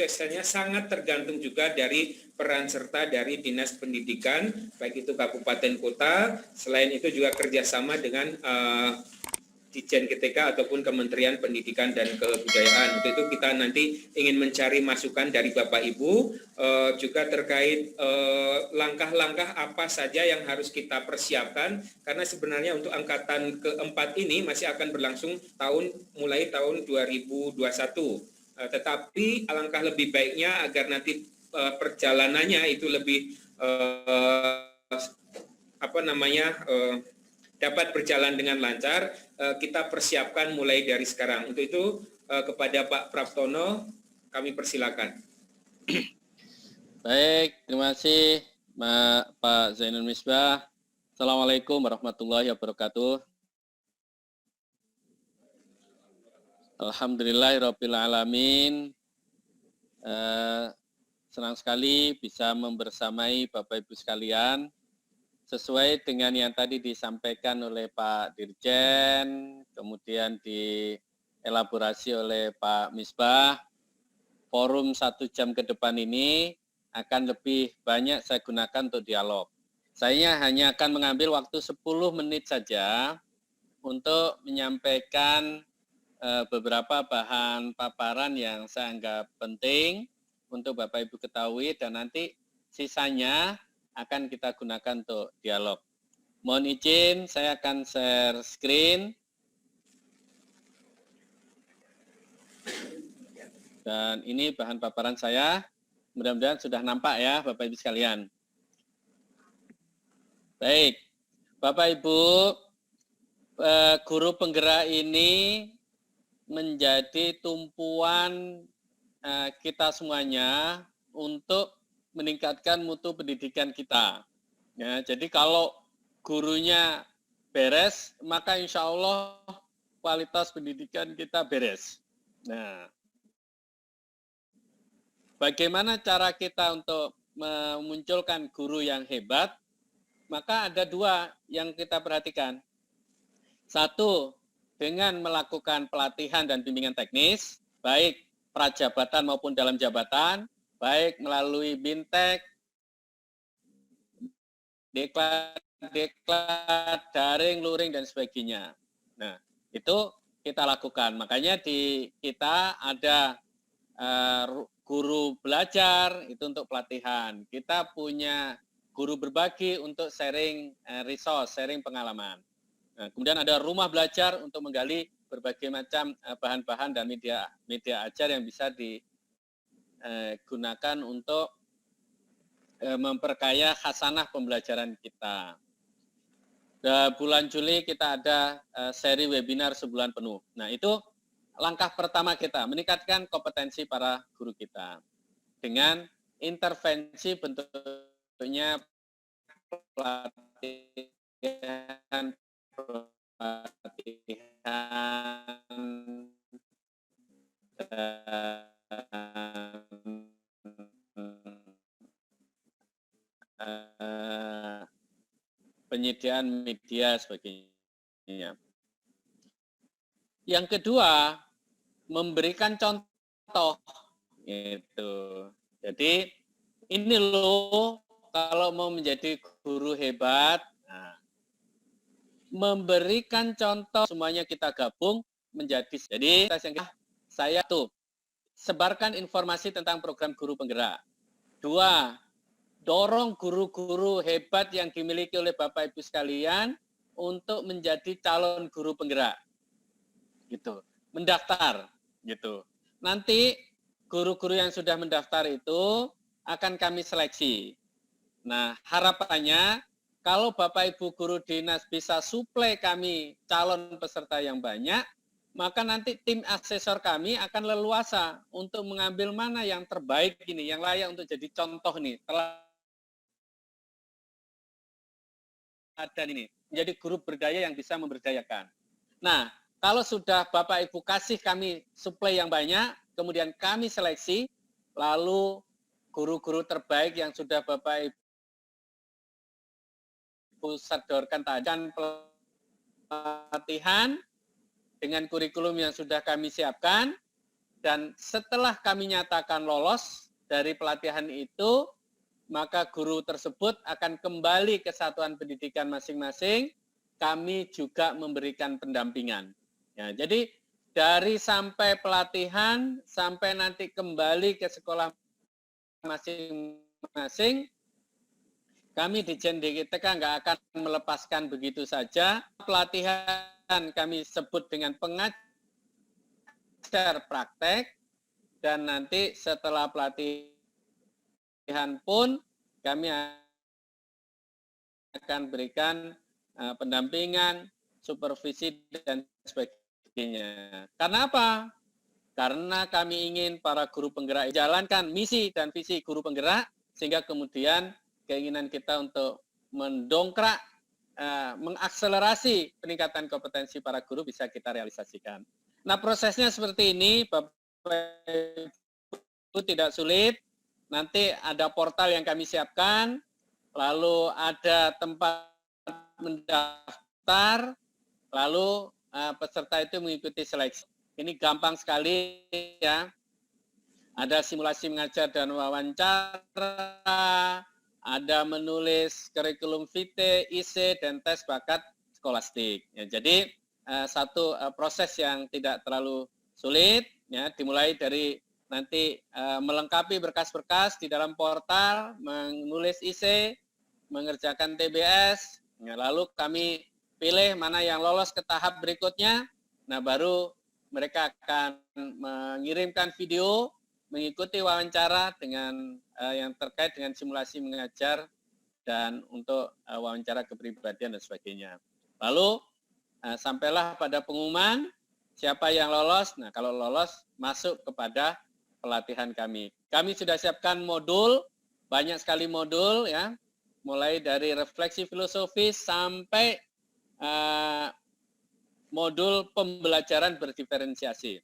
kesuksesannya sangat tergantung juga dari peran serta dari Dinas Pendidikan, baik itu kabupaten kota, selain itu juga kerjasama dengan Ditjen GTK ataupun Kementerian Pendidikan dan Kebudayaan. Untuk itu kita nanti ingin mencari masukan dari Bapak Ibu juga terkait langkah-langkah apa saja yang harus kita persiapkan, karena sebenarnya untuk angkatan keempat ini masih akan berlangsung mulai tahun 2021. Tetapi alangkah lebih baiknya agar nanti perjalanannya itu lebih dapat berjalan dengan lancar, kita persiapkan mulai dari sekarang. Untuk itu kepada Pak Praptono kami persilakan. Baik, terima kasih Pak Zainul Misbah. Assalamualaikum warahmatullahi wabarakatuh. Alhamdulillahirabbil alamin. Senang sekali bisa membersamai Bapak Ibu sekalian. Sesuai dengan yang tadi disampaikan oleh Pak Dirjen, kemudian dielaborasi oleh Pak Misbah, forum 1 jam ke depan ini akan lebih banyak saya gunakan untuk dialog. Saya hanya akan mengambil waktu 10 menit saja untuk menyampaikan beberapa bahan paparan yang saya anggap penting untuk Bapak Ibu ketahui, dan nanti sisanya akan kita gunakan untuk dialog. Mohon izin, saya akan share screen. Dan ini bahan paparan saya. Mudah-mudahan sudah nampak ya Bapak Ibu sekalian. Baik, Bapak Ibu, guru penggerak ini menjadi tumpuan kita semuanya untuk meningkatkan mutu pendidikan kita. Ya, jadi kalau gurunya beres, maka insya Allah kualitas pendidikan kita beres. Nah, bagaimana cara kita untuk memunculkan guru yang hebat? Maka ada dua yang kita perhatikan. Satu, dengan melakukan pelatihan dan bimbingan teknis, baik prajabatan maupun dalam jabatan, baik melalui Bintek, deklat, daring, luring, dan sebagainya. Nah, itu kita lakukan. Makanya di kita ada guru belajar, itu untuk pelatihan. Kita punya guru berbagi untuk sharing resource, sharing pengalaman. Nah, kemudian ada rumah belajar untuk menggali berbagai macam bahan-bahan dan media ajar yang bisa digunakan untuk memperkaya khasanah pembelajaran kita. Bulan Juli kita ada seri webinar sebulan penuh. Nah, itu langkah pertama kita, meningkatkan kompetensi para guru kita. Dengan intervensi bentuknya pelatihan penyediaan media sebagainya. Yang kedua, memberikan contoh. Gitu. Jadi ini loh, kalau mau menjadi guru hebat, nah, memberikan contoh, semuanya kita gabung menjadi. Jadi saya tuh sebarkan informasi tentang program guru penggerak. Dua, dorong guru-guru hebat yang dimiliki oleh Bapak Ibu sekalian untuk menjadi calon guru penggerak. Gitu. Mendaftar gitu. Nanti guru-guru yang sudah mendaftar itu akan kami seleksi. Nah, harapannya kalau Bapak Ibu guru dinas bisa suplai kami calon peserta yang banyak, maka nanti tim asesor kami akan leluasa untuk mengambil mana yang terbaik ini, yang layak untuk jadi contoh nih. Teladan ini, menjadi guru berdaya yang bisa memberdayakan. Nah, kalau sudah Bapak Ibu kasih kami suplai yang banyak, kemudian kami seleksi, lalu guru-guru terbaik yang sudah Bapak Ibu sodorkan tadi, pelatihan dengan kurikulum yang sudah kami siapkan, dan setelah kami nyatakan lolos dari pelatihan itu, maka guru tersebut akan kembali ke satuan pendidikan masing-masing. Kami juga memberikan pendampingan. Ya, jadi dari sampai pelatihan sampai nanti kembali ke sekolah masing-masing, kami di Dijen DKTK nggak akan melepaskan begitu saja. Pelatihan kami sebut dengan pengajar praktek, dan nanti setelah pelatihan pun kami akan berikan pendampingan, supervisi, dan sebagainya. Karena apa? Karena kami ingin para guru penggerak jalankan misi dan visi guru penggerak, sehingga kemudian keinginan kita untuk mendongkrak, mengakselerasi peningkatan kompetensi para guru bisa kita realisasikan. Nah, prosesnya seperti ini, Bapak Ibu, tidak sulit. Nanti ada portal yang kami siapkan, lalu ada tempat mendaftar, lalu peserta itu mengikuti seleksi. Ini gampang sekali ya. Ada simulasi mengajar dan wawancara, ada menulis kurikulum vitae, IC, dan tes bakat skolastik. Ya, jadi satu proses yang tidak terlalu sulit, ya, dimulai dari nanti melengkapi berkas-berkas di dalam portal, menulis IC, mengerjakan TBS, ya, lalu kami pilih mana yang lolos ke tahap berikutnya. Nah, baru mereka akan mengirimkan video, mengikuti wawancara dengan yang terkait dengan simulasi mengajar dan untuk wawancara kepribadian dan sebagainya. Lalu sampailah pada pengumuman siapa yang lolos. Nah, kalau lolos masuk kepada pelatihan kami. Kami sudah siapkan modul, banyak sekali modul ya, mulai dari refleksi filosofis sampai modul pembelajaran berdiferensiasi.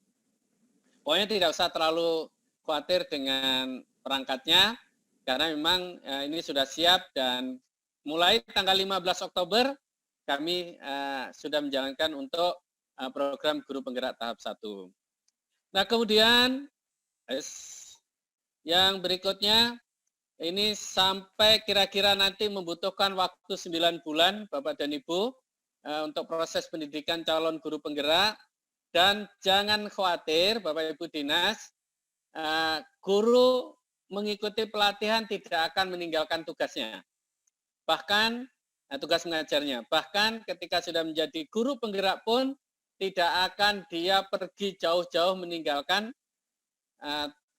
Pokoknya tidak usah terlalu khawatir dengan perangkatnya, karena memang ini sudah siap, dan mulai tanggal 15 Oktober kami sudah menjalankan untuk program guru penggerak tahap 1. Nah, kemudian yang berikutnya, ini sampai kira-kira nanti membutuhkan waktu 9 bulan, Bapak dan Ibu, untuk proses pendidikan calon guru penggerak. Dan jangan khawatir, Bapak Ibu Dinas, guru mengikuti pelatihan tidak akan meninggalkan tugasnya. Bahkan tugas mengajarnya. Bahkan ketika sudah menjadi guru penggerak pun tidak akan dia pergi jauh-jauh meninggalkan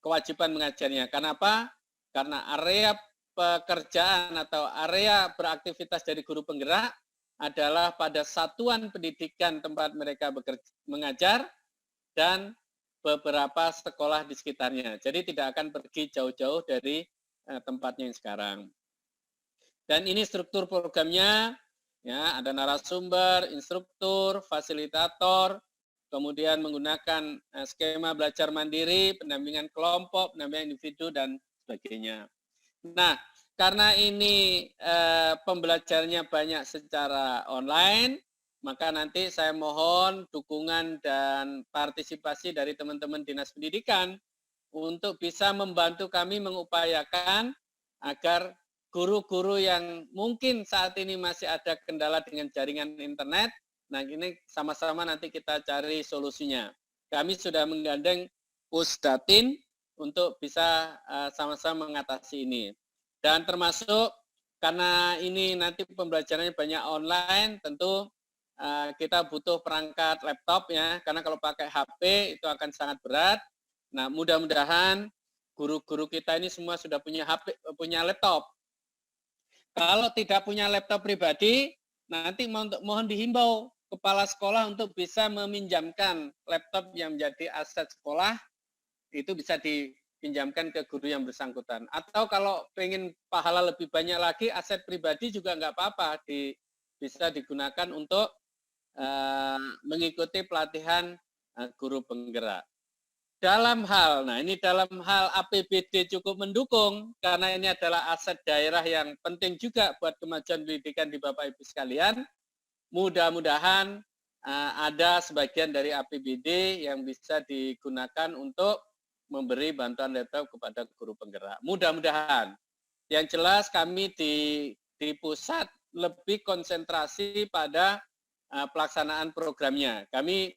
kewajiban mengajarnya. Kenapa? Karena area pekerjaan atau area beraktivitas dari guru penggerak adalah pada satuan pendidikan tempat mereka mengajar dan beberapa sekolah di sekitarnya. Jadi tidak akan pergi jauh-jauh dari tempatnya yang sekarang. Dan ini struktur programnya, ya, ada narasumber, instruktur, fasilitator, kemudian menggunakan skema belajar mandiri, pendampingan kelompok, pendampingan individu, dan sebagainya. Nah, karena ini pembelajarannya banyak secara online, maka nanti saya mohon dukungan dan partisipasi dari teman-teman Dinas Pendidikan untuk bisa membantu kami mengupayakan agar guru-guru yang mungkin saat ini masih ada kendala dengan jaringan internet, nah ini sama-sama nanti kita cari solusinya. Kami sudah menggandeng Pusdatin untuk bisa sama-sama mengatasi ini. Dan termasuk karena ini nanti pembelajarannya banyak online, tentu kita butuh perangkat laptop ya, karena kalau pakai HP itu akan sangat berat. Nah, mudah-mudahan guru-guru kita ini semua sudah punya HP, punya laptop. Kalau tidak punya laptop pribadi, nanti mohon dihimbau kepala sekolah untuk bisa meminjamkan laptop yang menjadi aset sekolah, itu bisa dipinjamkan ke guru yang bersangkutan. Atau kalau pengen pahala lebih banyak lagi, aset pribadi juga nggak apa-apa, bisa digunakan untuk mengikuti pelatihan guru penggerak. Dalam hal APBD cukup mendukung, karena ini adalah aset daerah yang penting juga buat kemajuan pendidikan di Bapak Ibu sekalian. Mudah-mudahan ada sebagian dari APBD yang bisa digunakan untuk memberi bantuan laptop kepada guru penggerak. Mudah-mudahan. Yang jelas kami di pusat lebih konsentrasi pada pelaksanaan programnya. Kami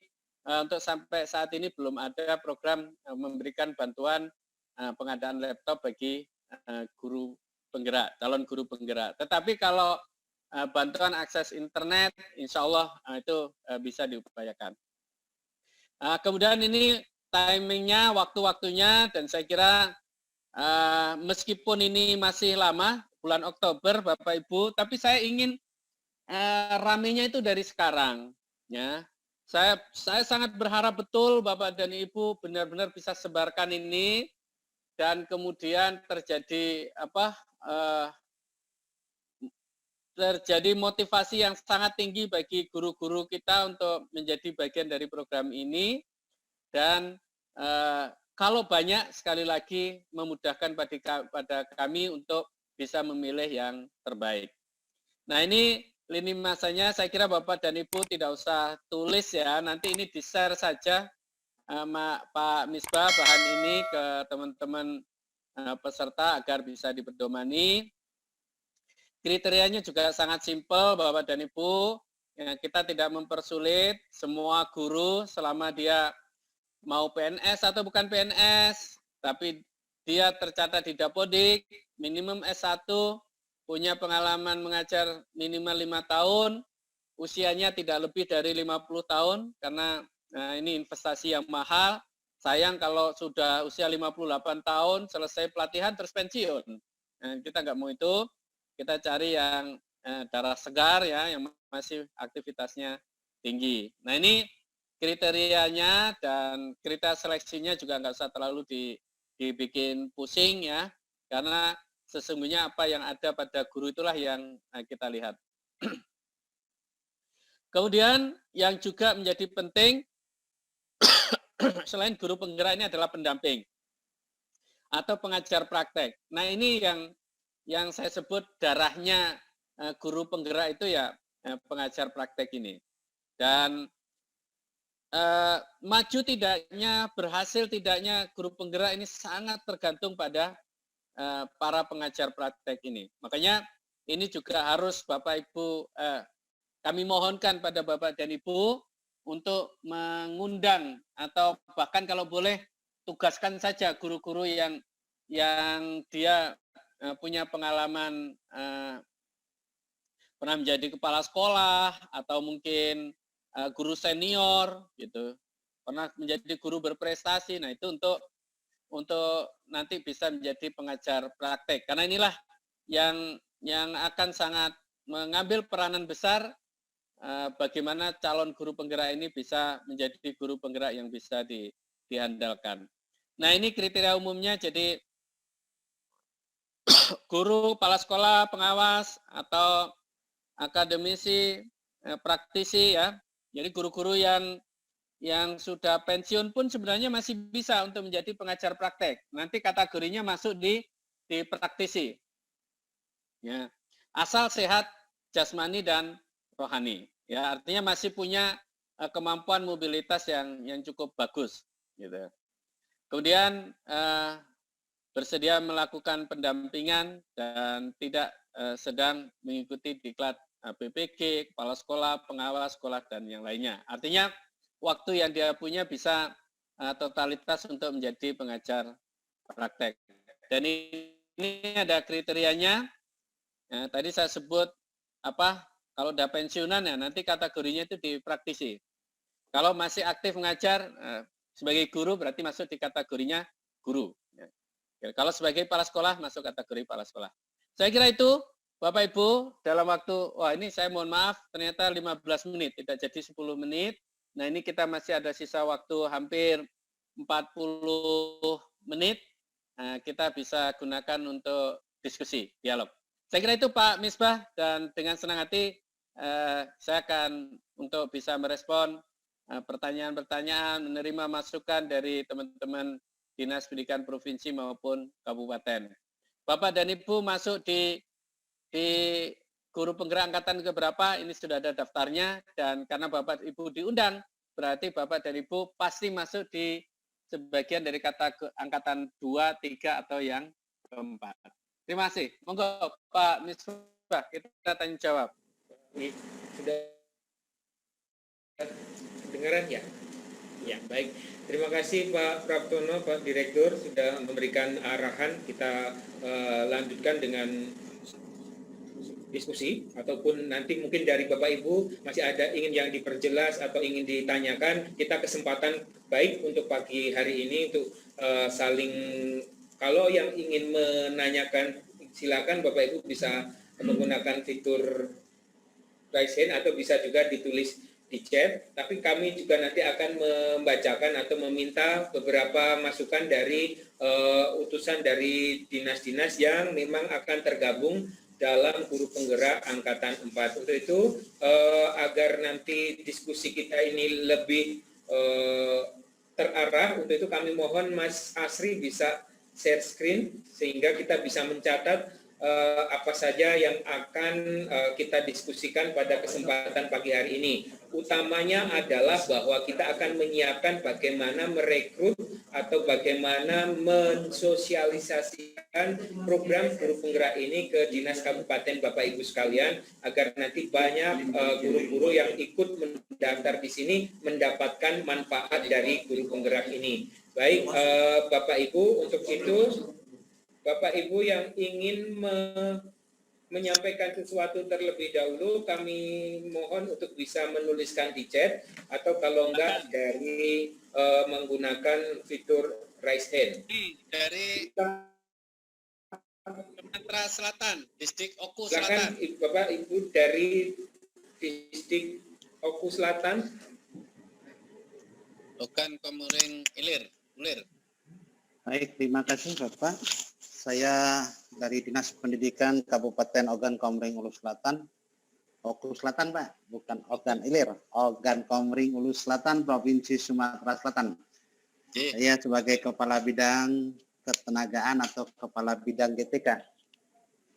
untuk sampai saat ini belum ada program memberikan bantuan pengadaan laptop bagi guru penggerak, calon guru penggerak. Tetapi kalau bantuan akses internet, insya Allah itu bisa diupayakan. Kemudian ini timingnya, waktu-waktunya, dan saya kira meskipun ini masih lama, bulan Oktober, Bapak Ibu, tapi saya ingin ramenya itu dari sekarang. Ya, saya sangat berharap betul Bapak dan Ibu benar-benar bisa sebarkan ini dan kemudian terjadi terjadi motivasi yang sangat tinggi bagi guru-guru kita untuk menjadi bagian dari program ini dan kalau banyak sekali lagi memudahkan pada kami untuk bisa memilih yang terbaik. Nah ini lini masanya saya kira Bapak dan Ibu tidak usah tulis ya, nanti ini di-share saja Pak Misbah bahan ini ke teman-teman peserta agar bisa dipedomani. Kriterianya juga sangat simpel Bapak dan Ibu, ya, kita tidak mempersulit, semua guru selama dia mau PNS atau bukan PNS, tapi dia tercatat di Dapodik, minimum S1, punya pengalaman mengajar minimal 5 tahun, usianya tidak lebih dari 50 tahun, karena ini investasi yang mahal. Sayang kalau sudah usia 58 tahun, selesai pelatihan terus pensiun. Nah, kita nggak mau itu, kita cari yang darah segar ya, yang masih aktivitasnya tinggi. Nah ini kriterianya dan kriteria seleksinya juga nggak usah terlalu dibikin pusing ya, karena sesungguhnya apa yang ada pada guru itulah yang kita lihat. Kemudian yang juga menjadi penting selain guru penggerak ini adalah pendamping atau pengajar praktek. Nah ini yang saya sebut darahnya guru penggerak itu ya pengajar praktek ini. Dan maju tidaknya, berhasil tidaknya guru penggerak ini sangat tergantung pada para pengajar praktek ini. Makanya ini juga harus Bapak Ibu, kami mohonkan pada Bapak dan Ibu untuk mengundang atau bahkan kalau boleh tugaskan saja guru-guru yang dia punya pengalaman pernah menjadi kepala sekolah atau mungkin guru senior gitu, pernah menjadi guru berprestasi. Nah itu untuk nanti bisa menjadi pengajar praktek, karena inilah yang akan sangat mengambil peranan besar bagaimana calon guru penggerak ini bisa menjadi guru penggerak yang bisa diandalkan. Nah ini kriteria umumnya, jadi guru, kepala sekolah, pengawas, atau akademisi, praktisi ya. Jadi guru-guru yang sudah pensiun pun sebenarnya masih bisa untuk menjadi pengajar praktek. Nanti kategorinya masuk di praktisi. Ya. Asal sehat jasmani dan rohani. Ya, artinya masih punya kemampuan mobilitas yang cukup bagus gitu. Kemudian bersedia melakukan pendampingan dan tidak sedang mengikuti diklat PPG, kepala sekolah, pengawas sekolah, dan yang lainnya. Artinya waktu yang dia punya bisa totalitas untuk menjadi pengajar praktek. Dan ini ada kriterianya. Tadi saya sebut kalau udah pensiunan ya nanti kategorinya itu di praktisi. Kalau masih aktif mengajar sebagai guru berarti masuk di kategorinya guru. Kalau sebagai kepala sekolah masuk kategori kepala sekolah. Saya kira itu Bapak Ibu dalam waktu, ini saya mohon maaf ternyata 15 menit, tidak jadi 10 menit. Nah ini kita masih ada sisa waktu hampir 40 menit. Nah, kita bisa gunakan untuk diskusi, dialog. Saya kira itu Pak Misbah, dan dengan senang hati saya akan untuk bisa merespon pertanyaan-pertanyaan, menerima masukan dari teman-teman Dinas Pendidikan Provinsi maupun Kabupaten. Bapak dan Ibu masuk di guru penggerak angkatan keberapa, ini sudah ada daftarnya, dan karena Bapak Ibu diundang, berarti Bapak dan Ibu pasti masuk di sebagian dari angkatan 2, 3, atau yang keempat. Terima kasih. Monggo Pak Misbah, kita tanya jawab. Ini sudah kedengaran ya? Ya, baik. Terima kasih Pak Praptono, Pak Direktur sudah memberikan arahan. Kita lanjutkan dengan diskusi, ataupun nanti mungkin dari Bapak Ibu masih ada ingin yang diperjelas atau ingin ditanyakan. Kita kesempatan baik untuk pagi hari ini untuk saling, kalau yang ingin menanyakan silakan Bapak Ibu bisa menggunakan fitur raise hand atau bisa juga ditulis di chat, tapi kami juga nanti akan membacakan atau meminta beberapa masukan dari utusan dari dinas-dinas yang memang akan tergabung dalam guru penggerak angkatan 4. Untuk itu agar nanti diskusi kita ini lebih terarah, untuk itu kami mohon Mas Asri bisa share screen sehingga kita bisa mencatat apa saja yang akan kita diskusikan pada kesempatan pagi hari ini. Utamanya adalah bahwa kita akan menyiapkan bagaimana merekrut atau bagaimana mensosialisasikan program guru penggerak ini ke dinas kabupaten Bapak Ibu sekalian, agar nanti banyak guru-guru yang ikut mendaftar di sini mendapatkan manfaat dari guru penggerak ini. Baik, Bapak Ibu, untuk itu Bapak Ibu yang ingin menyampaikan sesuatu terlebih dahulu, kami mohon untuk bisa menuliskan di chat, atau kalau enggak dari menggunakan fitur raise hand. Dari Sumatera Selatan, Distrik Oku Silakan Selatan. Bapak Ibu dari Distrik Oku Selatan. Ogan Komering Ilir. Baik, terima kasih Bapak. Saya dari Dinas Pendidikan Kabupaten Ogan Komering Ulu Selatan. Oku Selatan Pak, bukan Ogan Ilir. Ogan Komering Ulu Selatan, Provinsi Sumatera Selatan. Saya sebagai Kepala Bidang Ketenagaan atau Kepala Bidang GTK.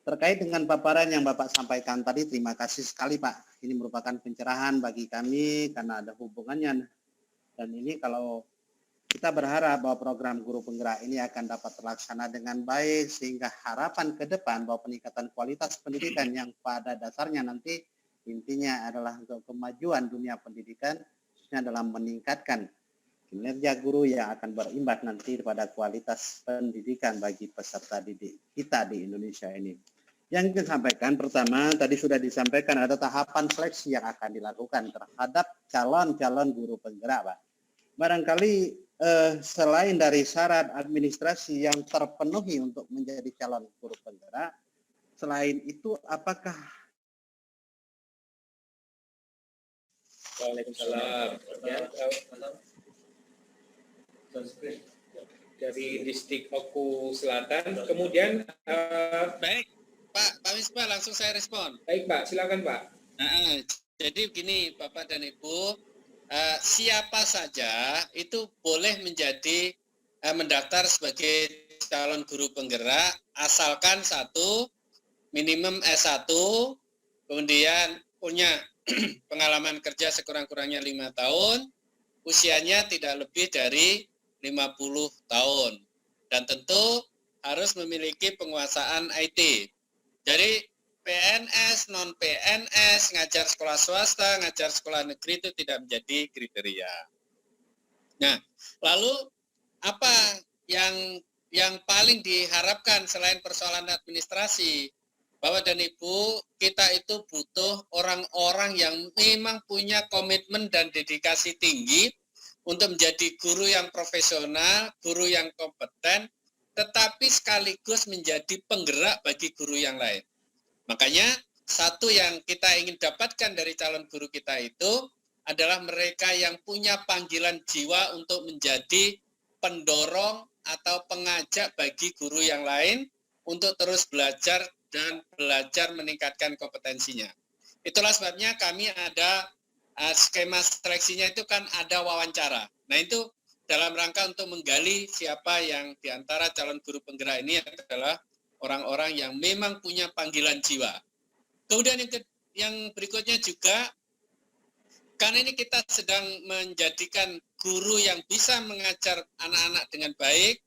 Terkait dengan paparan yang Bapak sampaikan tadi, terima kasih sekali Pak. Ini merupakan pencerahan bagi kami karena ada hubungannya. Dan ini kalau kita berharap bahwa program guru penggerak ini akan dapat terlaksana dengan baik, sehingga harapan ke depan bahwa peningkatan kualitas pendidikan yang pada dasarnya nanti intinya adalah untuk kemajuan dunia pendidikan, khususnya dalam meningkatkan kinerja guru yang akan berimbas nanti pada kualitas pendidikan bagi peserta didik kita di Indonesia ini. Yang kita sampaikan pertama, tadi sudah disampaikan ada tahapan seleksi yang akan dilakukan terhadap calon-calon guru penggerak, Pak. Barangkali selain dari syarat administrasi yang terpenuhi untuk menjadi calon guru penggerak, selain itu apakah Waalaikumsalam. Dari Distrik Oku Selatan, kemudian Baik, Pak Misbah, langsung saya respon. baik Pak, silakan Pak. Jadi begini Bapak dan Ibu, siapa saja itu boleh menjadi mendaftar sebagai calon guru penggerak asalkan satu minimum S1, kemudian punya pengalaman kerja sekurang-kurangnya 5 tahun, usianya tidak lebih dari 50 tahun, dan tentu harus memiliki penguasaan IT. Jadi PNS, non-PNS, ngajar sekolah swasta, ngajar sekolah negeri itu tidak menjadi kriteria. Nah, lalu apa yang paling diharapkan selain persoalan administrasi? Bapak dan Ibu, kita itu butuh orang-orang yang memang punya komitmen dan dedikasi tinggi untuk menjadi guru yang profesional, guru yang kompeten, tetapi sekaligus menjadi penggerak bagi guru yang lain. Makanya satu yang kita ingin dapatkan dari calon guru kita itu adalah mereka yang punya panggilan jiwa untuk menjadi pendorong atau pengajak bagi guru yang lain untuk terus belajar dan belajar meningkatkan kompetensinya. Itulah sebabnya kami ada skema seleksinya itu kan ada wawancara. Nah itu dalam rangka untuk menggali siapa yang diantara calon guru penggerak ini adalah orang-orang yang memang punya panggilan jiwa. Kemudian yang berikutnya juga, karena ini kita sedang menjadikan guru yang bisa mengajar anak-anak dengan baik,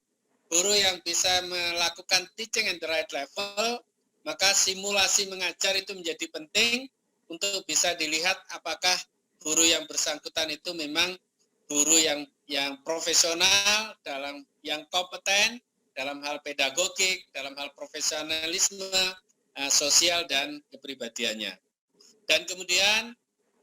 guru yang bisa melakukan teaching at the right level, maka simulasi mengajar itu menjadi penting untuk bisa dilihat apakah guru yang bersangkutan itu memang guru yang profesional, yang kompeten dalam hal pedagogik, dalam hal profesionalisme, sosial dan kepribadiannya. Dan kemudian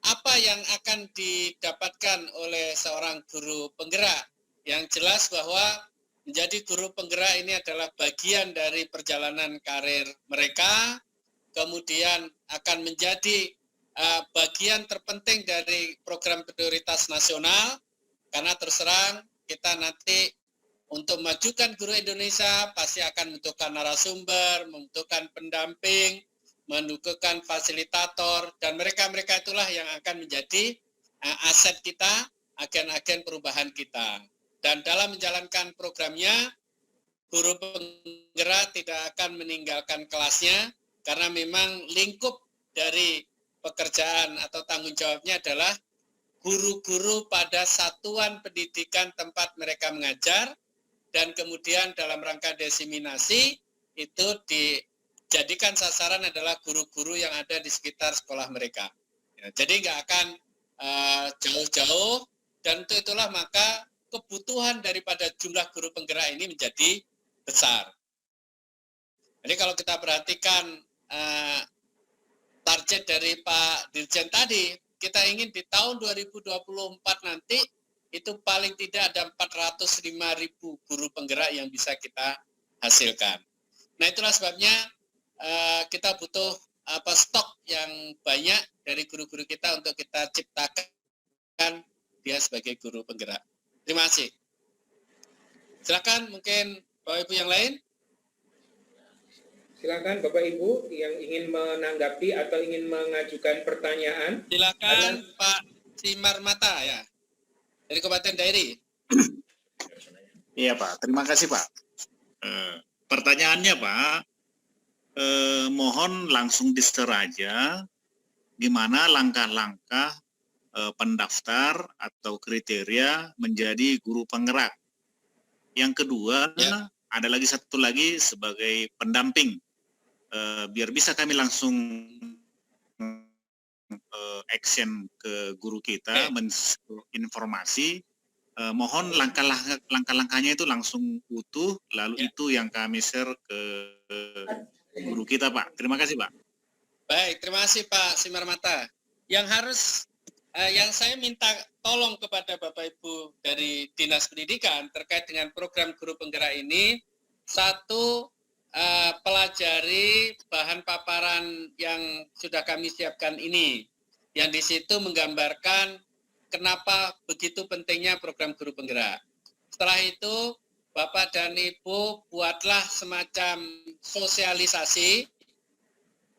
apa yang akan didapatkan oleh seorang guru penggerak? Yang jelas bahwa menjadi guru penggerak ini adalah bagian dari perjalanan karir mereka, kemudian akan menjadi bagian terpenting dari program prioritas nasional, karena terus terang kita nanti untuk memajukan guru Indonesia pasti akan membutuhkan narasumber, membutuhkan pendamping, membutuhkan fasilitator, dan mereka-mereka itulah yang akan menjadi aset kita, agen-agen perubahan kita. Dan dalam menjalankan programnya, guru penggerak tidak akan meninggalkan kelasnya, karena memang lingkup dari pekerjaan atau tanggung jawabnya adalah guru-guru pada satuan pendidikan tempat mereka mengajar, dan kemudian dalam rangka diseminasi itu dijadikan sasaran adalah guru-guru yang ada di sekitar sekolah mereka. Ya, jadi nggak akan jauh-jauh, dan untuk itulah maka kebutuhan daripada jumlah guru penggerak ini menjadi besar. Jadi kalau kita perhatikan target dari Pak Dirjen tadi, kita ingin di tahun 2024 nanti itu paling tidak ada 405.000 guru penggerak yang bisa kita hasilkan. Nah, itulah sebabnya kita butuh stok yang banyak dari guru-guru kita untuk kita ciptakan dia sebagai guru penggerak. Terima kasih. Silakan mungkin Bapak Ibu yang lain. Silakan Bapak Ibu yang ingin menanggapi atau ingin mengajukan pertanyaan. Silakan Pak Simarmata ya. Dari Kabupaten Dairi. Iya Pak, terima kasih Pak. Pertanyaannya Pak, mohon langsung di-share aja gimana langkah-langkah pendaftar atau kriteria menjadi guru penggerak. Yang kedua, ada lagi satu lagi sebagai pendamping, biar bisa kami langsung action ke guru kita, informasi, mohon langkah-langkahnya itu langsung utuh, lalu itu yang kami share ke guru kita Pak. Terima kasih Pak. Baik, terima kasih Pak Simarmata. Yang saya minta tolong kepada Bapak Ibu dari Dinas Pendidikan terkait dengan program guru penggerak ini, satu, pelajari bahan paparan yang sudah kami siapkan ini, yang di situ menggambarkan kenapa begitu pentingnya program guru penggerak. Setelah itu, Bapak dan Ibu buatlah semacam sosialisasi.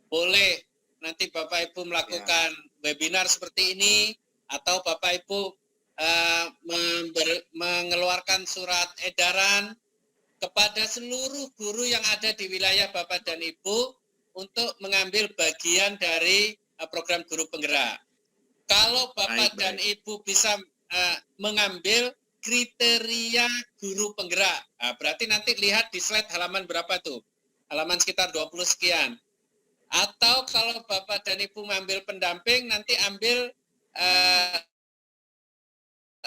Boleh nanti Bapak Ibu melakukan webinar seperti ini, atau Bapak Ibu mengeluarkan surat edaran kepada seluruh guru yang ada di wilayah Bapak dan Ibu untuk mengambil bagian dari program guru penggerak. Kalau Bapak dan Ibu bisa mengambil kriteria guru penggerak, berarti nanti lihat di slide halaman berapa tuh, halaman sekitar 20 sekian. Atau kalau Bapak dan Ibu mengambil pendamping, nanti ambil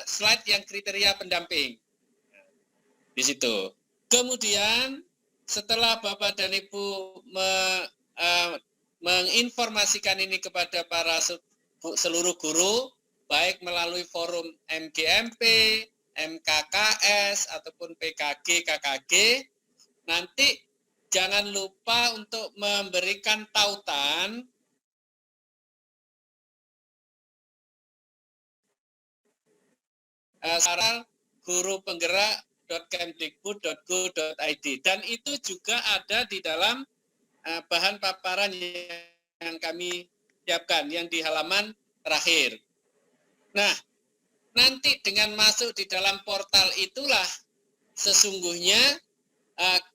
slide yang kriteria pendamping di situ. Kemudian setelah Bapak dan Ibu menginformasikan ini kepada para seluruh guru, baik melalui forum MGMP, MKKS, ataupun PKG, KKG, nanti jangan lupa untuk memberikan tautan gurupenggerak.kemdikbud.go.id, dan itu juga ada di dalam bahan paparan yang kami siapkan yang di halaman terakhir. Nah, nanti dengan masuk di dalam portal itulah sesungguhnya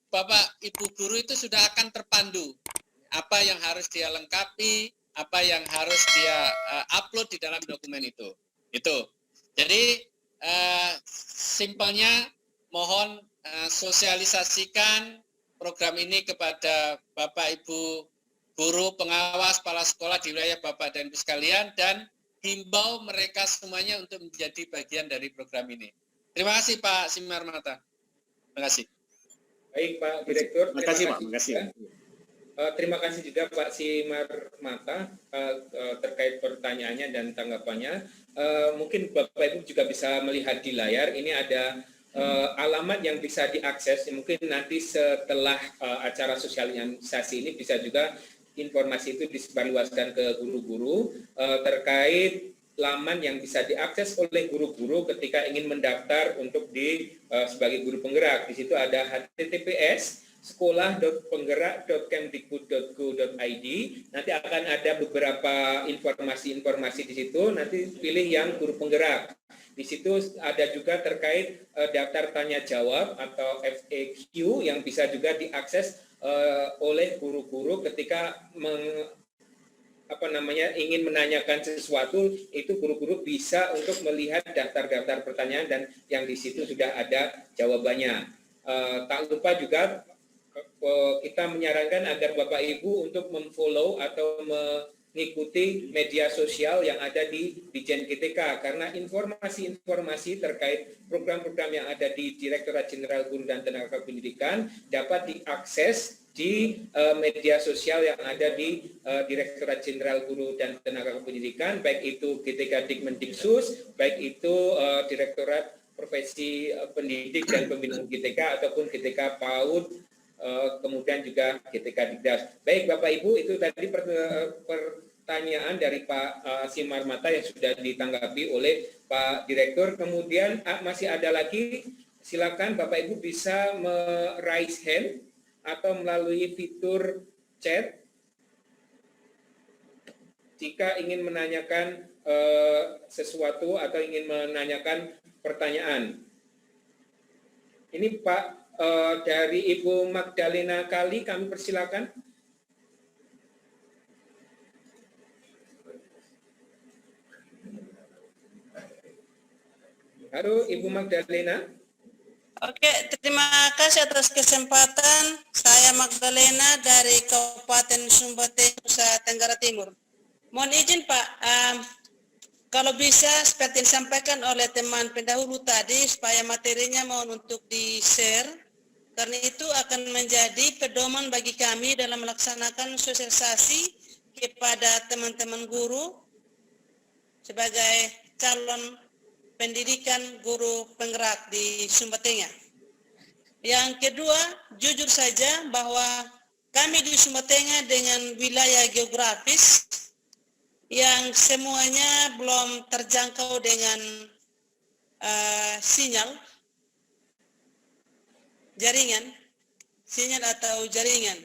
Bapak Ibu guru itu sudah akan terpandu. apa yang harus dia lengkapi, apa yang harus dia upload di dalam dokumen itu. Itu. Jadi simpelnya mohon sosialisasikan program ini kepada Bapak Ibu guru, pengawas, kepala sekolah di wilayah Bapak dan Ibu sekalian, dan himbau mereka semuanya untuk menjadi bagian dari program ini. Terima kasih Pak Simarmata. Terima kasih. Baik Pak Direktur. Terima kasih Pak. Terima kasih. Terima kasih juga Pak Simarmata terkait pertanyaannya dan tanggapannya. Mungkin Bapak Ibu juga bisa melihat di layar, ini ada alamat yang bisa diakses. Mungkin nanti setelah acara sosialisasi ini bisa juga informasi itu disebarluaskan ke guru-guru terkait laman yang bisa diakses oleh guru-guru ketika ingin mendaftar untuk sebagai guru penggerak. Di situ ada https sekolah.penggerak.kemdikbud.go.id. Nanti akan ada beberapa informasi-informasi di situ. Nanti pilih yang guru penggerak. Di situ ada juga terkait daftar tanya jawab atau FAQ yang bisa juga diakses oleh guru-guru ketika ingin menanyakan sesuatu. Itu guru-guru bisa untuk melihat daftar-daftar pertanyaan dan yang di situ sudah ada jawabannya. Tak lupa juga kita menyarankan agar Bapak Ibu untuk memfollow atau mengikuti media sosial yang ada di Dijen GTK, karena informasi-informasi terkait program-program yang ada di Direktorat Jenderal Guru dan Tenaga Pendidikan dapat diakses di media sosial yang ada di Direktorat Jenderal Guru dan Tenaga Pendidikan, baik itu GTK Dikmendiksus, baik itu Direktorat Profesi Pendidik dan Pembinaan GTK ataupun GTK PAUD, kemudian juga GTK Dikdas. Baik Bapak Ibu, itu tadi pertanyaan dari Pak Simarmata yang sudah ditanggapi oleh Pak Direktur. Kemudian masih ada lagi, silakan Bapak Ibu bisa raise hand atau melalui fitur chat jika ingin menanyakan sesuatu atau ingin menanyakan pertanyaan. Ini Pak dari Ibu Magdalena Kali, kami persilakan. Halo Ibu Magdalena. Oke, terima kasih atas kesempatan. Saya Magdalena dari Kabupaten Sumba Tengah, Nusa Tenggara Timur. Mohon izin Pak, kalau bisa seperti disampaikan oleh teman pendahulu tadi, supaya materinya mohon untuk di-share. Karena itu akan menjadi pedoman bagi kami dalam melaksanakan sosialisasi kepada teman-teman guru sebagai calon pendidikan guru penggerak di Sumba Tengah. Yang kedua, jujur saja bahwa kami di Sumba Tengah dengan wilayah geografis yang semuanya belum terjangkau dengan sinyal atau jaringan.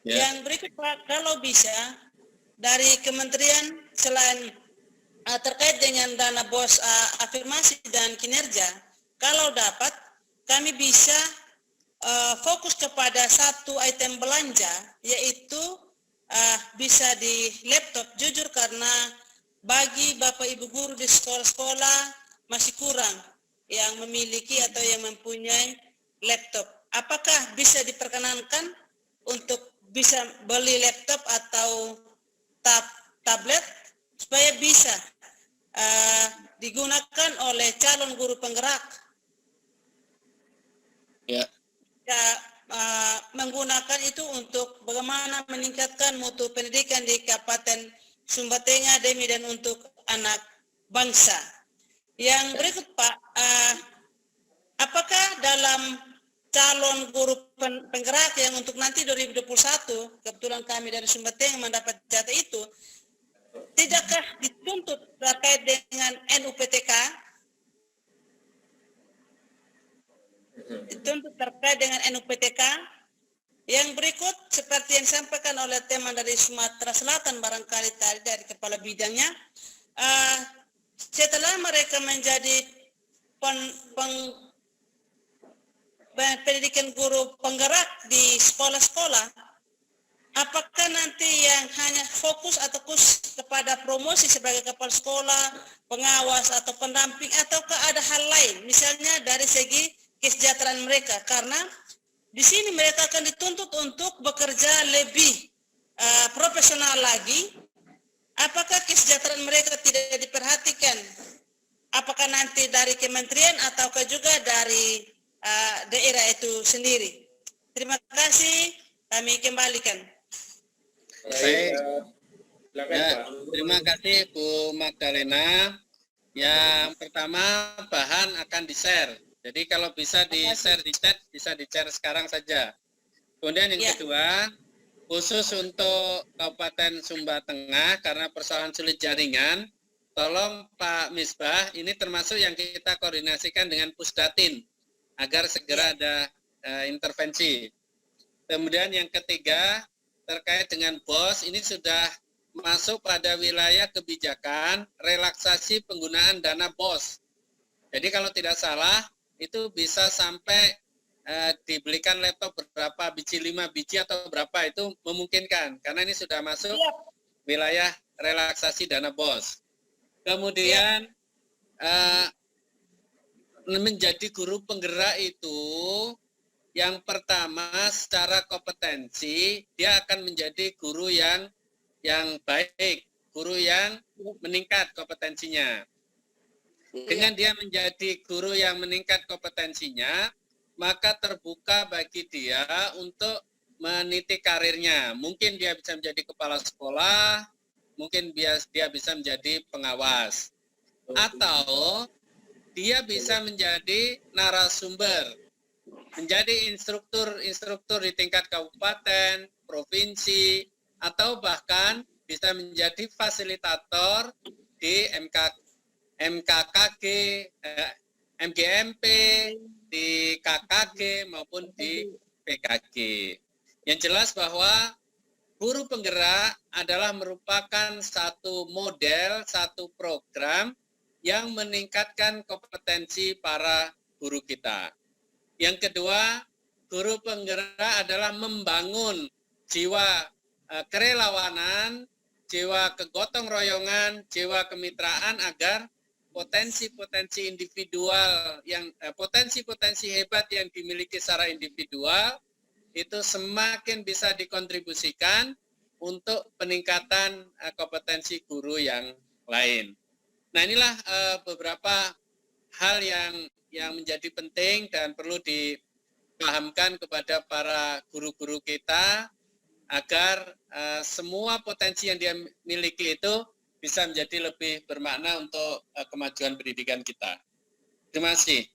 Yang berikut Pak, kalau bisa dari kementerian selain terkait dengan dana BOS afirmasi dan kinerja, kalau dapat kami bisa fokus kepada satu item belanja, yaitu bisa di laptop. Jujur karena bagi Bapak Ibu guru di sekolah-sekolah masih kurang yang memiliki atau yang mempunyai laptop. Apakah bisa diperkenankan untuk bisa beli laptop atau tablet supaya bisa digunakan oleh calon guru penggerak? Ya. Menggunakan itu untuk bagaimana meningkatkan mutu pendidikan di Kabupaten Sumba Tengah demi dan untuk anak bangsa. Yang berikut Pak, apakah dalam calon guru penggerak yang untuk nanti 2021, kebetulan kami dari Sumba Tengah mendapat jatah itu, tidakkah dituntut terkait dengan NUPTK? Dituntut terkait dengan NUPTK. Yang berikut seperti yang disampaikan oleh teman dari Sumatera Selatan barangkali tadi dari kepala bidangnya, setelah mereka menjadi pendidikan guru penggerak di sekolah-sekolah, apakah hanya fokus atau khusus kepada promosi sebagai kepala sekolah, pengawas atau pendamping, ataukah ada hal lain, misalnya dari segi kesejahteraan mereka, karena di sini mereka akan dituntut untuk bekerja lebih profesional lagi. Apakah kesejahteraan mereka tidak diperhatikan? Apakah nanti dari kementerian ataukah juga dari daerah itu sendiri? Terima kasih, kami kembalikan. Baik. Silakan, Ya, Pak. terima kasih Bu Magdalena. Yang pertama, bahan akan di-share. Jadi kalau bisa di-share di chat, bisa di-share sekarang saja. Kemudian yang Ya. kedua, khusus untuk Kabupaten Sumba Tengah karena persoalan sulit jaringan, tolong Pak Misbah, ini termasuk yang kita koordinasikan dengan Pusdatin agar segera ada intervensi. Kemudian yang ketiga, terkait dengan BOS, ini sudah masuk pada wilayah kebijakan relaksasi penggunaan dana BOS. Jadi kalau tidak salah, itu bisa sampai dibelikan laptop berapa biji, 5 biji atau berapa, itu memungkinkan karena ini sudah masuk wilayah relaksasi dana BOS. Kemudian menjadi guru penggerak itu yang pertama secara kompetensi dia akan menjadi guru yang baik, guru yang meningkat kompetensinya. Dengan dia menjadi guru yang meningkat kompetensinya, maka terbuka bagi dia untuk meniti karirnya. Mungkin dia bisa menjadi kepala sekolah, mungkin dia bisa menjadi pengawas. Atau dia bisa menjadi narasumber, menjadi instruktur di tingkat kabupaten, provinsi, atau bahkan bisa menjadi fasilitator di MKKG, MGMP, di KKG maupun di PKG. Yang jelas bahwa guru penggerak adalah merupakan satu model, satu program yang meningkatkan kompetensi para guru kita. Yang kedua, guru penggerak adalah membangun jiwa kerelawanan, jiwa kegotong royongan, jiwa kemitraan agar potensi-potensi individual potensi-potensi hebat yang dimiliki secara individual itu semakin bisa dikontribusikan untuk peningkatan kompetensi guru yang lain. Nah, inilah beberapa hal yang menjadi penting dan perlu dipahamkan kepada para guru-guru kita agar semua potensi yang dia miliki itu bisa menjadi lebih bermakna untuk kemajuan pendidikan kita. Terima kasih.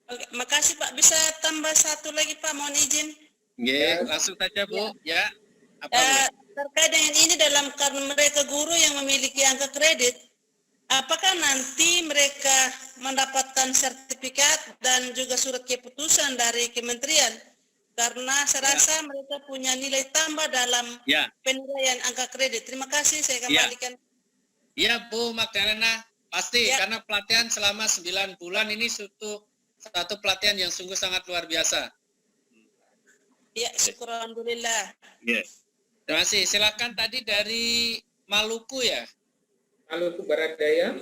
Oke, makasih Pak. Bisa tambah satu lagi Pak, mohon izin. Oke, langsung saja Bu. Ya. Apa Bu? Terkait dengan ini, dalam karena mereka guru yang memiliki angka kredit, apakah nanti mereka mendapatkan sertifikat dan juga surat keputusan dari kementerian? Karena saya rasa mereka punya nilai tambah dalam penilaian angka kredit. Terima kasih, saya kembalikan. Iya Bu Magdalena, pasti karena pelatihan selama 9 bulan ini satu pelatihan yang sungguh sangat luar biasa. Ya, syukur alhamdulillah. Yes. Terima kasih. Silakan tadi dari Maluku ya. Maluku Barat Daya.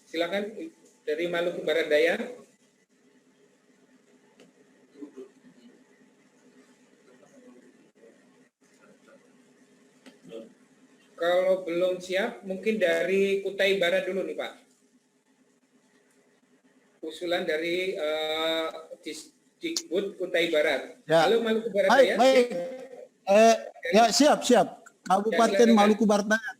Silakan dari Maluku Barat Daya. Kalau belum siap, mungkin dari Kutai Barat dulu nih Pak. Usulan dari Dikbud Kutai Barat. Ya. Halo Maluku Barat Baik, Daya. baik. Ya, siap. Kabupaten Maluku Barat Daya.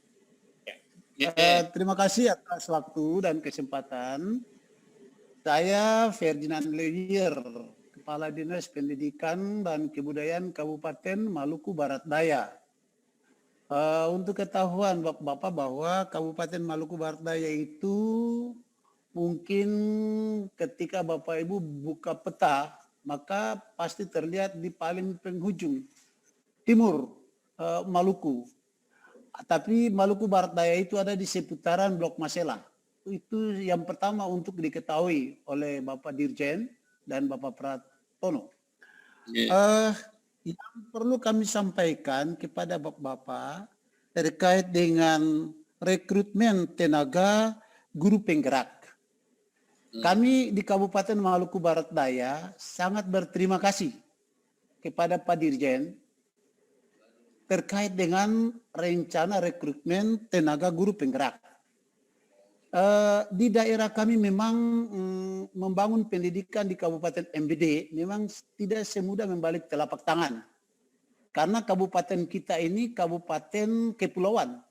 Terima kasih atas waktu dan kesempatan. Saya Ferdinand Lewier, Kepala Dinas Pendidikan dan Kebudayaan Kabupaten Maluku Barat Daya. Untuk ketahuan Bapak-Bapak bahwa Kabupaten Maluku Barat Daya itu mungkin ketika Bapak Ibu buka peta, maka pasti terlihat di paling penghujung timur Maluku. Tapi Maluku Barat Daya itu ada di seputaran Blok Masela. Itu yang pertama untuk diketahui oleh Bapak Dirjen dan Bapak Pratono. yang perlu kami sampaikan kepada Bapak-Bapak terkait dengan rekrutmen tenaga guru penggerak. Kami di Kabupaten Maluku Barat Daya sangat berterima kasih kepada Pak Dirjen terkait dengan rencana rekrutmen tenaga guru penggerak. Di daerah kami memang membangun pendidikan di Kabupaten MBD memang tidak semudah membalik telapak tangan. Karena kabupaten kita ini kabupaten kepulauan.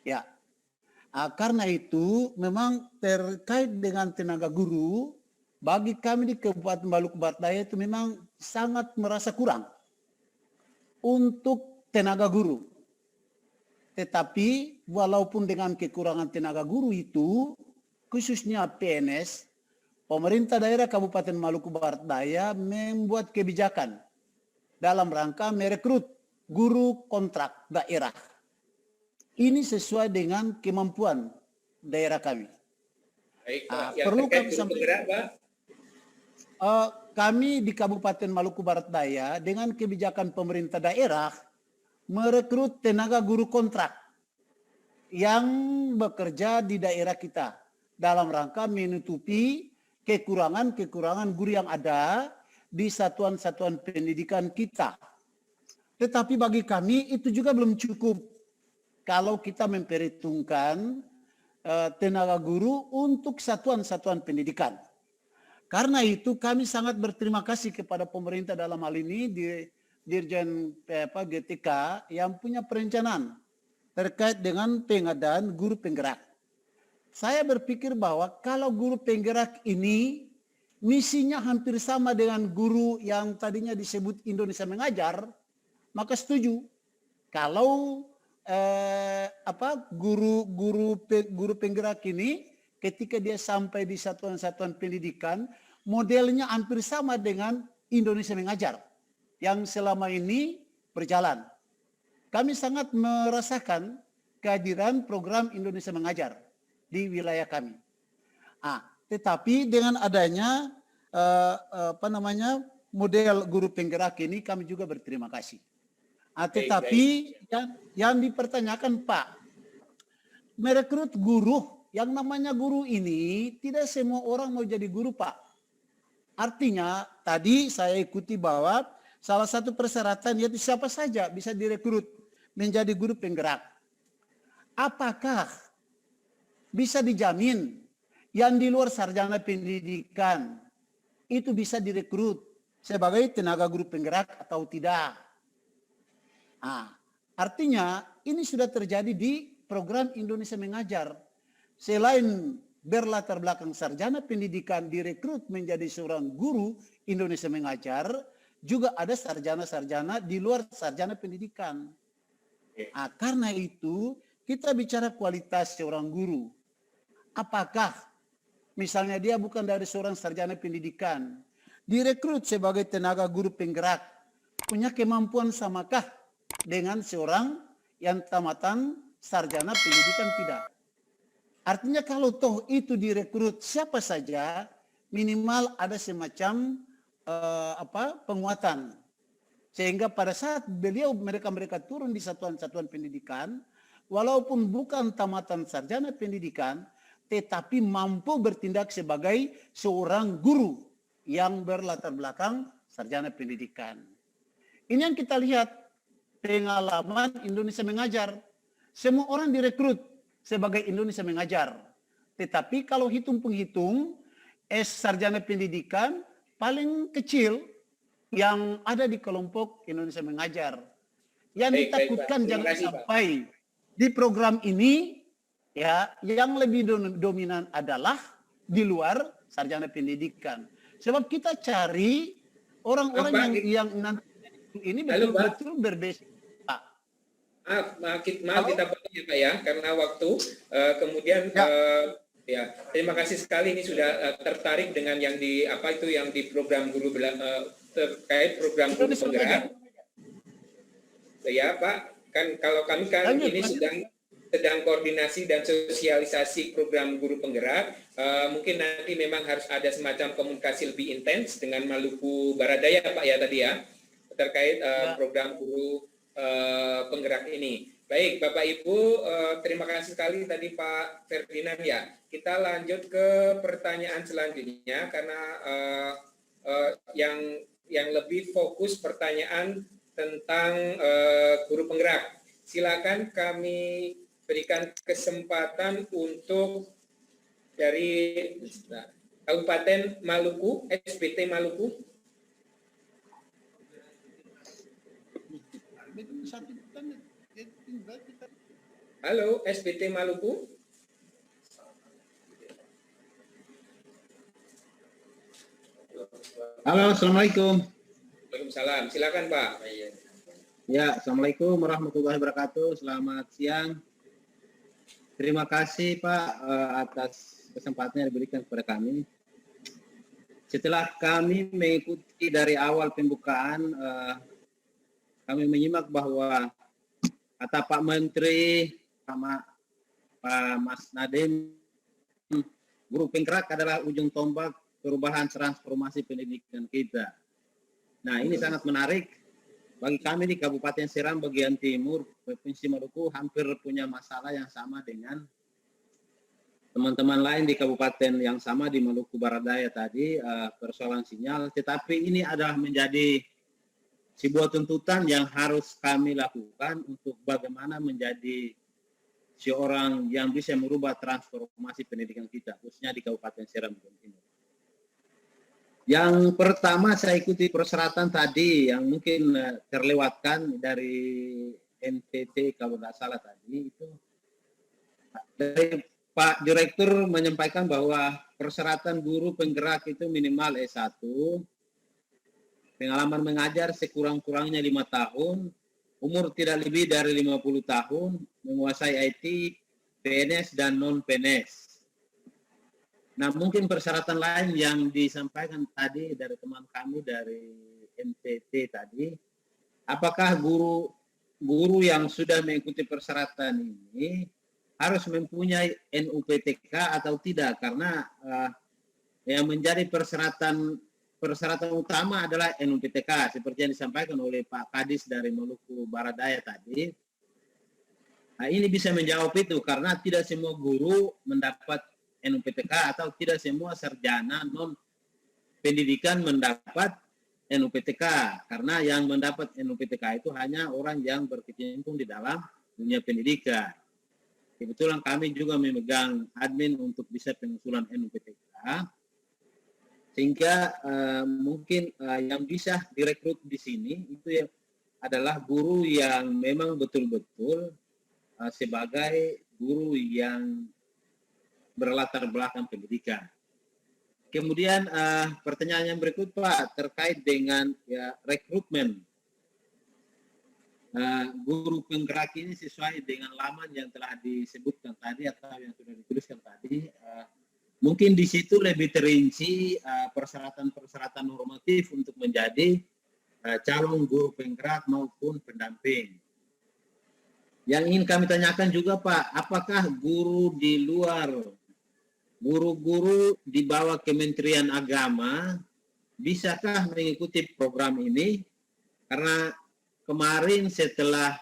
Ya. Karena itu memang terkait dengan tenaga guru, bagi kami di Kabupaten Maluku Barat Daya itu memang sangat merasa kurang untuk tenaga guru. Tetapi walaupun dengan kekurangan tenaga guru itu, khususnya PNS, pemerintah daerah Kabupaten Maluku Barat Daya membuat kebijakan dalam rangka merekrut guru kontrak daerah. Ini sesuai dengan kemampuan daerah kami. Baik, Pak. Yang Perlu terkait kami guru sampaikan, penggerak, Pak. kami di Kabupaten Maluku Barat Daya dengan kebijakan pemerintah daerah merekrut tenaga guru kontrak yang bekerja di daerah kita dalam rangka menutupi kekurangan-kekurangan guru yang ada di satuan-satuan pendidikan kita. Tetapi bagi kami itu juga belum cukup kalau kita memperhitungkan tenaga guru untuk satuan-satuan pendidikan. Karena itu kami sangat berterima kasih kepada pemerintah dalam hal ini di Dirjen GTK yang punya perencanaan terkait dengan pengadaan guru penggerak. Saya berpikir bahwa kalau guru penggerak ini misinya hampir sama dengan guru yang tadinya disebut Indonesia Mengajar, maka setuju. Kalau guru penggerak ini ketika dia sampai di satuan-satuan pendidikan, modelnya hampir sama dengan Indonesia Mengajar yang selama ini berjalan. Kami sangat merasakan kehadiran program Indonesia Mengajar di wilayah kami. Tetapi dengan adanya model guru penggerak ini kami juga berterima kasih. Tetapi yang dipertanyakan Pak, merekrut guru, yang namanya guru ini tidak semua orang mau jadi guru Pak. Artinya tadi saya ikuti bahwa salah satu persyaratan yaitu siapa saja bisa direkrut menjadi guru penggerak. Apakah bisa dijamin yang di luar sarjana pendidikan itu bisa direkrut sebagai tenaga guru penggerak atau tidak? Artinya ini sudah terjadi di program Indonesia Mengajar. Selain berlatar belakang sarjana pendidikan direkrut menjadi seorang guru Indonesia Mengajar, juga ada sarjana-sarjana di luar sarjana pendidikan. Karena itu kita bicara kualitas seorang guru. Apakah misalnya dia bukan dari seorang sarjana pendidikan, direkrut sebagai tenaga guru penggerak, punya kemampuan samakah dengan seorang yang tamatan sarjana pendidikan? Tidak. Artinya kalau toh itu direkrut siapa saja, minimal ada semacam penguatan. Sehingga pada saat mereka turun di satuan-satuan pendidikan, walaupun bukan tamatan sarjana pendidikan, tetapi mampu bertindak sebagai seorang guru yang berlatar belakang sarjana pendidikan. Ini yang kita lihat pengalaman Indonesia Mengajar. Semua orang direkrut sebagai Indonesia Mengajar. Tetapi kalau hitung-penghitung, sarjana pendidikan paling kecil yang ada di kelompok Indonesia Mengajar. Yang ditakutkan jangan sampai di program ini ya yang lebih dominan adalah di luar sarjana pendidikan. Sebab kita cari orang-orang yang nanti ini betul-betul berbeda. Maaf kita potong ya Pak ya, karena waktu. Kemudian terima kasih sekali ini sudah tertarik dengan yang di program guru terkait program guru penggerak. Ya Pak, kan kalau kami ini sedang koordinasi dan sosialisasi program guru penggerak. Mungkin nanti memang harus ada semacam komunikasi lebih intens dengan Maluku Barat Daya Pak ya tadi ya. terkait program guru penggerak ini. Baik, Bapak Ibu, terima kasih sekali tadi Pak Ferdinand ya. Kita lanjut ke pertanyaan selanjutnya karena yang lebih fokus pertanyaan tentang guru penggerak. Silakan kami berikan kesempatan untuk dari Kabupaten Maluku, SBT Maluku. Halo, SBT Maluku. Halo, Assalamualaikum. Waalaikumsalam. Silakan Pak. Ya, Assalamualaikum warahmatullahi wabarakatuh. Selamat siang. Terima kasih Pak atas kesempatan yang diberikan kepada kami. Setelah kami mengikuti dari awal pembukaan, kami menyimak bahwa kata Pak Menteri sama Pak Mas Nadiem, guru penggerak adalah ujung tombak perubahan transformasi pendidikan kita. Nah, ini sangat menarik. Bagi kami di Kabupaten Seram bagian timur, Provinsi Maluku hampir punya masalah yang sama dengan teman-teman lain di kabupaten yang sama di Maluku Barat Daya tadi, persoalan sinyal. Tetapi ini adalah menjadi sebuah tuntutan yang harus kami lakukan untuk bagaimana menjadi seorang yang bisa merubah transformasi pendidikan kita, khususnya di Kabupaten Seram bagian timur. Yang pertama saya ikuti persyaratan tadi yang mungkin terlewatkan dari NTT kalau tidak salah tadi itu dari Pak Direktur menyampaikan bahwa persyaratan guru penggerak itu minimal S1, pengalaman mengajar sekurang-kurangnya 5 tahun, umur tidak lebih dari 50 tahun, menguasai IT, PNS dan non-PNS. Nah, mungkin persyaratan lain yang disampaikan tadi dari teman kami dari NTT tadi, apakah guru yang sudah mengikuti persyaratan ini harus mempunyai NUPTK atau tidak? Karena yang menjadi persyaratan utama adalah NUPTK, seperti yang disampaikan oleh Pak Kadis dari Maluku Barat Daya tadi. Nah, ini bisa menjawab itu karena tidak semua guru mendapat NUPTK atau tidak semua sarjana non pendidikan mendapat NUPTK, karena yang mendapat NUPTK itu hanya orang yang berkecimpung di dalam dunia pendidikan. Kebetulan kami juga memegang admin untuk bisa pengusulan NUPTK, sehingga mungkin yang bisa direkrut di sini itu adalah guru yang memang betul-betul sebagai guru yang berlatar belakang pendidikan. Kemudian pertanyaan yang berikut Pak terkait dengan rekrutmen guru penggerak ini sesuai dengan laman yang telah disebutkan tadi atau yang sudah dituliskan tadi. Mungkin di situ lebih terinci persyaratan-persyaratan normatif untuk menjadi calon guru penggerak maupun pendamping. Yang ingin kami tanyakan juga Pak, apakah guru di luar, guru-guru di bawah Kementerian Agama bisakah mengikuti program ini? Karena kemarin setelah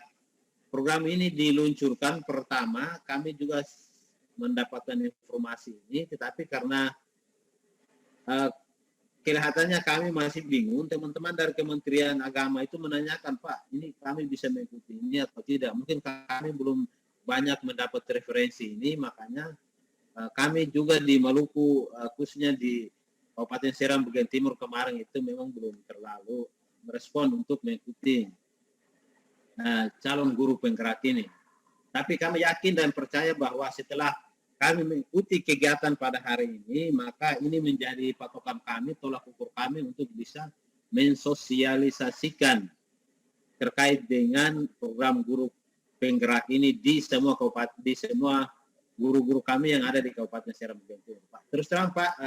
program ini diluncurkan pertama, kami juga mendapatkan informasi ini, tetapi karena kelihatannya kami masih bingung, teman-teman dari Kementerian Agama itu menanyakan, Pak, ini kami bisa mengikuti ini atau tidak? Mungkin kami belum banyak mendapat referensi ini, makanya kami juga di Maluku, khususnya di Kabupaten Seram bagian timur kemarin itu memang belum terlalu merespon untuk mengikuti calon guru penggerak ini. Tapi kami yakin dan percaya bahwa setelah kami mengikuti kegiatan pada hari ini, maka ini menjadi patokan kami, tolak ukur kami untuk bisa mensosialisasikan terkait dengan program guru penggerak ini di semua kabupaten, di semua guru-guru kami yang ada di Kabupaten Seram bagian timur, Pak. Terus terang Pak,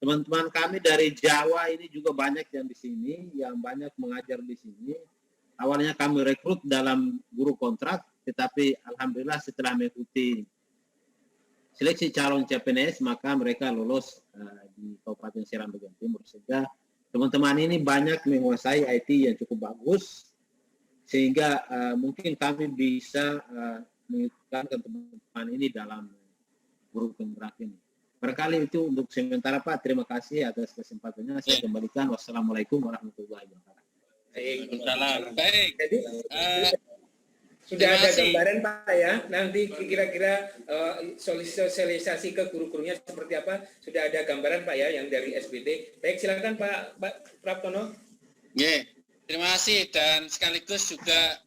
teman-teman kami dari Jawa ini juga banyak yang di sini, yang banyak mengajar di sini. Awalnya kami rekrut dalam guru kontrak, tetapi alhamdulillah setelah mengikuti seleksi calon CPNS, maka mereka lolos di Kabupaten Seram bagian timur. Sehingga teman-teman ini banyak menguasai IT yang cukup bagus, sehingga mungkin kami bisa mengikutkan teman-teman ini dalam guru penggerak ini. Barangkali itu untuk sementara Pak. Terima kasih atas kesempatannya. Saya kembalikan. Wassalamualaikum warahmatullahi wabarakatuh. Baik. Jadi sudah ada gambaran Pak ya. Nanti kira-kira sosialisasi ke guru-gurunya seperti apa? Sudah ada gambaran Pak ya yang dari SBT. Baik, silakan Pak Praptono. Terima kasih, dan sekaligus juga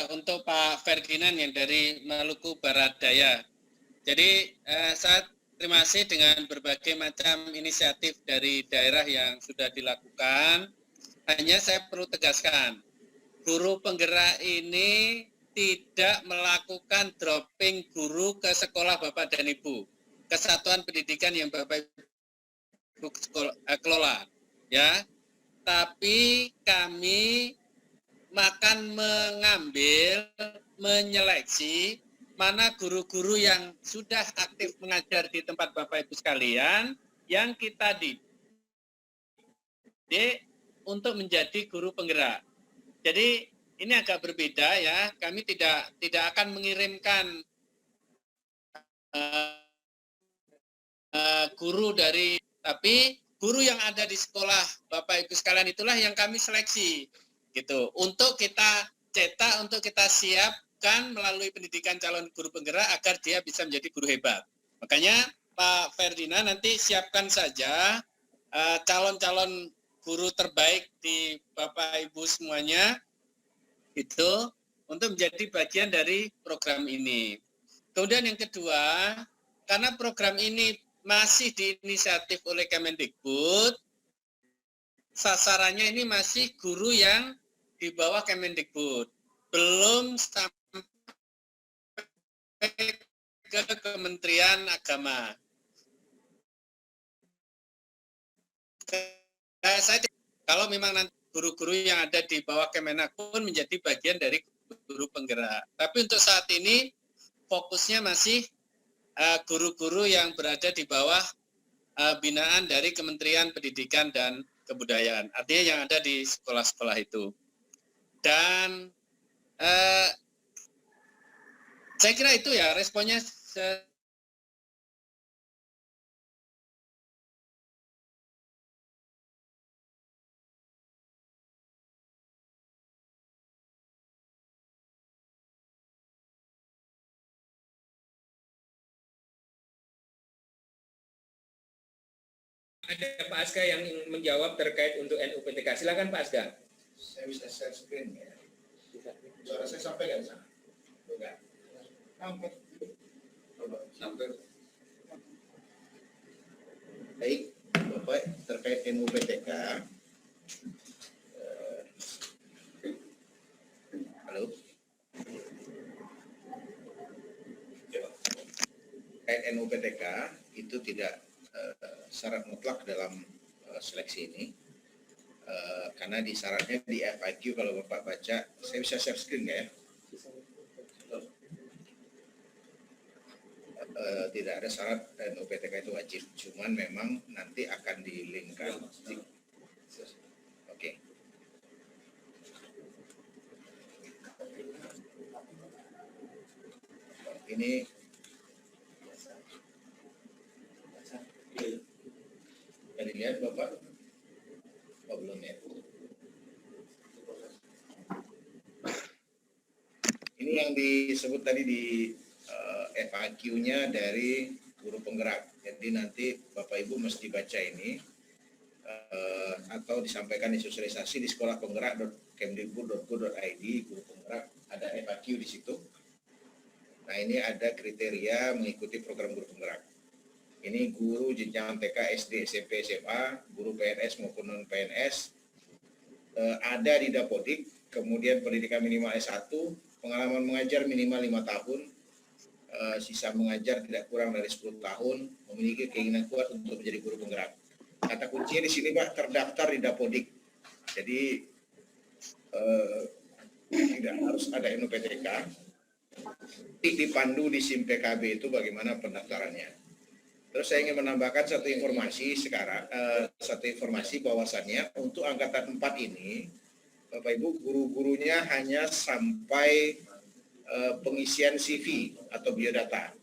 untuk Pak Ferdinand yang dari Maluku Barat Daya. Jadi saya terima kasih dengan berbagai macam inisiatif dari daerah yang sudah dilakukan. Hanya saya perlu tegaskan, guru penggerak ini tidak melakukan dropping guru ke sekolah Bapak dan Ibu, kesatuan pendidikan yang Bapak Ibu kelola, ya. Tapi kami akan mengambil, menyeleksi mana guru-guru yang sudah aktif mengajar di tempat Bapak Ibu sekalian yang kita didik untuk menjadi guru penggerak. Jadi ini agak berbeda ya. Kami tidak akan mengirimkan guru dari, tapi guru yang ada di sekolah Bapak Ibu sekalian itulah yang kami seleksi gitu. Untuk kita cetak, untuk kita siapkan melalui pendidikan calon guru penggerak agar dia bisa menjadi guru hebat. Makanya Pak Ferdinand nanti siapkan saja calon-calon guru terbaik di Bapak Ibu semuanya itu untuk menjadi bagian dari program ini. Kemudian yang kedua, karena program ini masih diinisiatif oleh Kemendikbud, sasarannya ini masih guru yang di bawah Kemendikbud, belum sampai ke Kementerian Agama. Saya kalau memang nanti guru-guru yang ada di bawah Kemenak pun menjadi bagian dari guru penggerak. Tapi untuk saat ini fokusnya masih guru-guru yang berada di bawah binaan dari Kementerian Pendidikan dan Kebudayaan. Artinya yang ada di sekolah-sekolah itu. Dan saya kira itu ya responnya. Ada Pak Asga yang ingin menjawab terkait untuk NUPTK. Silakan Pak Asga. Saya bisa share screen ya. Suara saya sampai nggak di sana? Enggak. Sampai. Coba sampai. Baik, Bapak terkait NUPTK. Halo. Terkait NUPTK itu tidak syarat mutlak dalam seleksi ini, karena di syaratnya di FAQ kalau Bapak baca, saya bisa share screen nggak ya? Tidak ada syarat dan UPTK itu wajib, cuman memang nanti akan di-linkkan. Oke. Ini yang dilihat Bapak? Oh, belum ya. Ini yang disebut tadi di FAQ-nya dari guru penggerak. Jadi nanti Bapak Ibu mesti baca ini atau disampaikan di sosialisasi di sekolah penggerak.kemdikbud.go.id, guru penggerak, ada FAQ di situ. Nah, ini ada kriteria mengikuti program guru penggerak. Ini guru jenjang TK, SD, SMP, SMA, guru PNS maupun non-PNS, ada di Dapodik, kemudian pendidikan minimal S1, pengalaman mengajar minimal 5 tahun, sisa mengajar tidak kurang dari 10 tahun, memiliki keinginan kuat untuk menjadi guru penggerak. Kata kuncinya di sini Pak, terdaftar di Dapodik. Jadi tidak harus ada NUPTK, dipandu di SIM PKB itu bagaimana pendaftarannya. Terus saya ingin menambahkan satu informasi bahwasannya untuk angkatan 4 ini, Bapak Ibu, guru-gurunya hanya sampai pengisian CV atau biodata.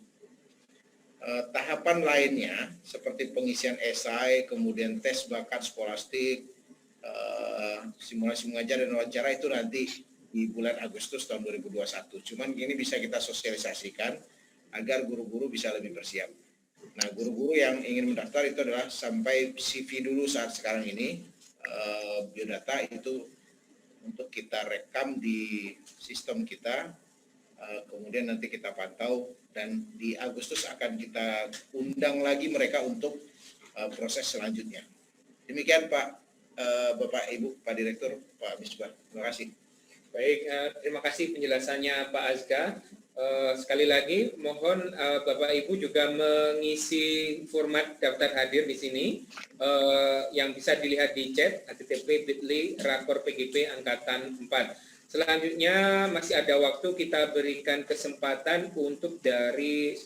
Tahapan lainnya seperti pengisian esai, kemudian tes bakat skolastik, simulasi mengajar dan wawancara itu nanti di bulan Agustus tahun 2021. Cuman ini bisa kita sosialisasikan agar guru-guru bisa lebih bersiap. Nah, guru-guru yang ingin mendaftar itu adalah sampai CV dulu saat sekarang ini, biodata itu untuk kita rekam di sistem kita, kemudian nanti kita pantau, dan di Agustus akan kita undang lagi mereka untuk proses selanjutnya. Demikian Pak, Bapak, Ibu, Pak Direktur, Pak Misbah. Terima kasih. Baik, terima kasih penjelasannya Pak Azga. Sekali lagi mohon Bapak Ibu juga mengisi format daftar hadir di sini yang bisa dilihat di chat http://rakor-pgp angkatan 4. Selanjutnya masih ada waktu, kita berikan kesempatan untuk dari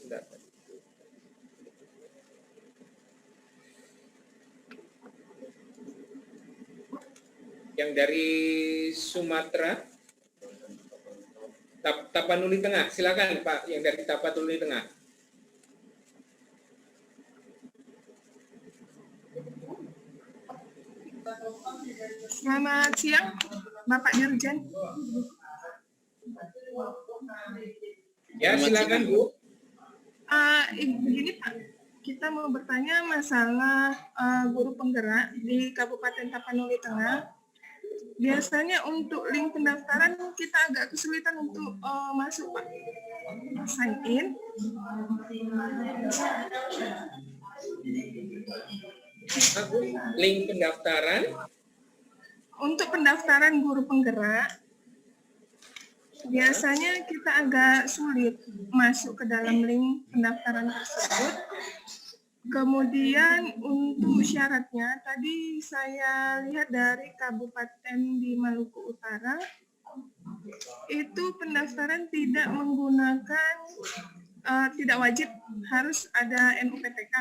yang dari Sumatera. Tapanuli Tengah, silakan Pak, yang dari Tapanuli Tengah. Selamat siang, Bapak Dirjen. Ya, silakan Bu. Begini Pak, kita mau bertanya masalah guru penggerak di Kabupaten Tapanuli Tengah. Biasanya untuk link pendaftaran kita agak kesulitan untuk masuk Pak. Sign in. Link pendaftaran. Untuk pendaftaran guru penggerak, biasanya kita agak sulit masuk ke dalam link pendaftaran tersebut. Kemudian untuk syaratnya, tadi saya lihat dari kabupaten di Maluku Utara, itu pendaftaran tidak menggunakan, tidak wajib harus ada NUPTK.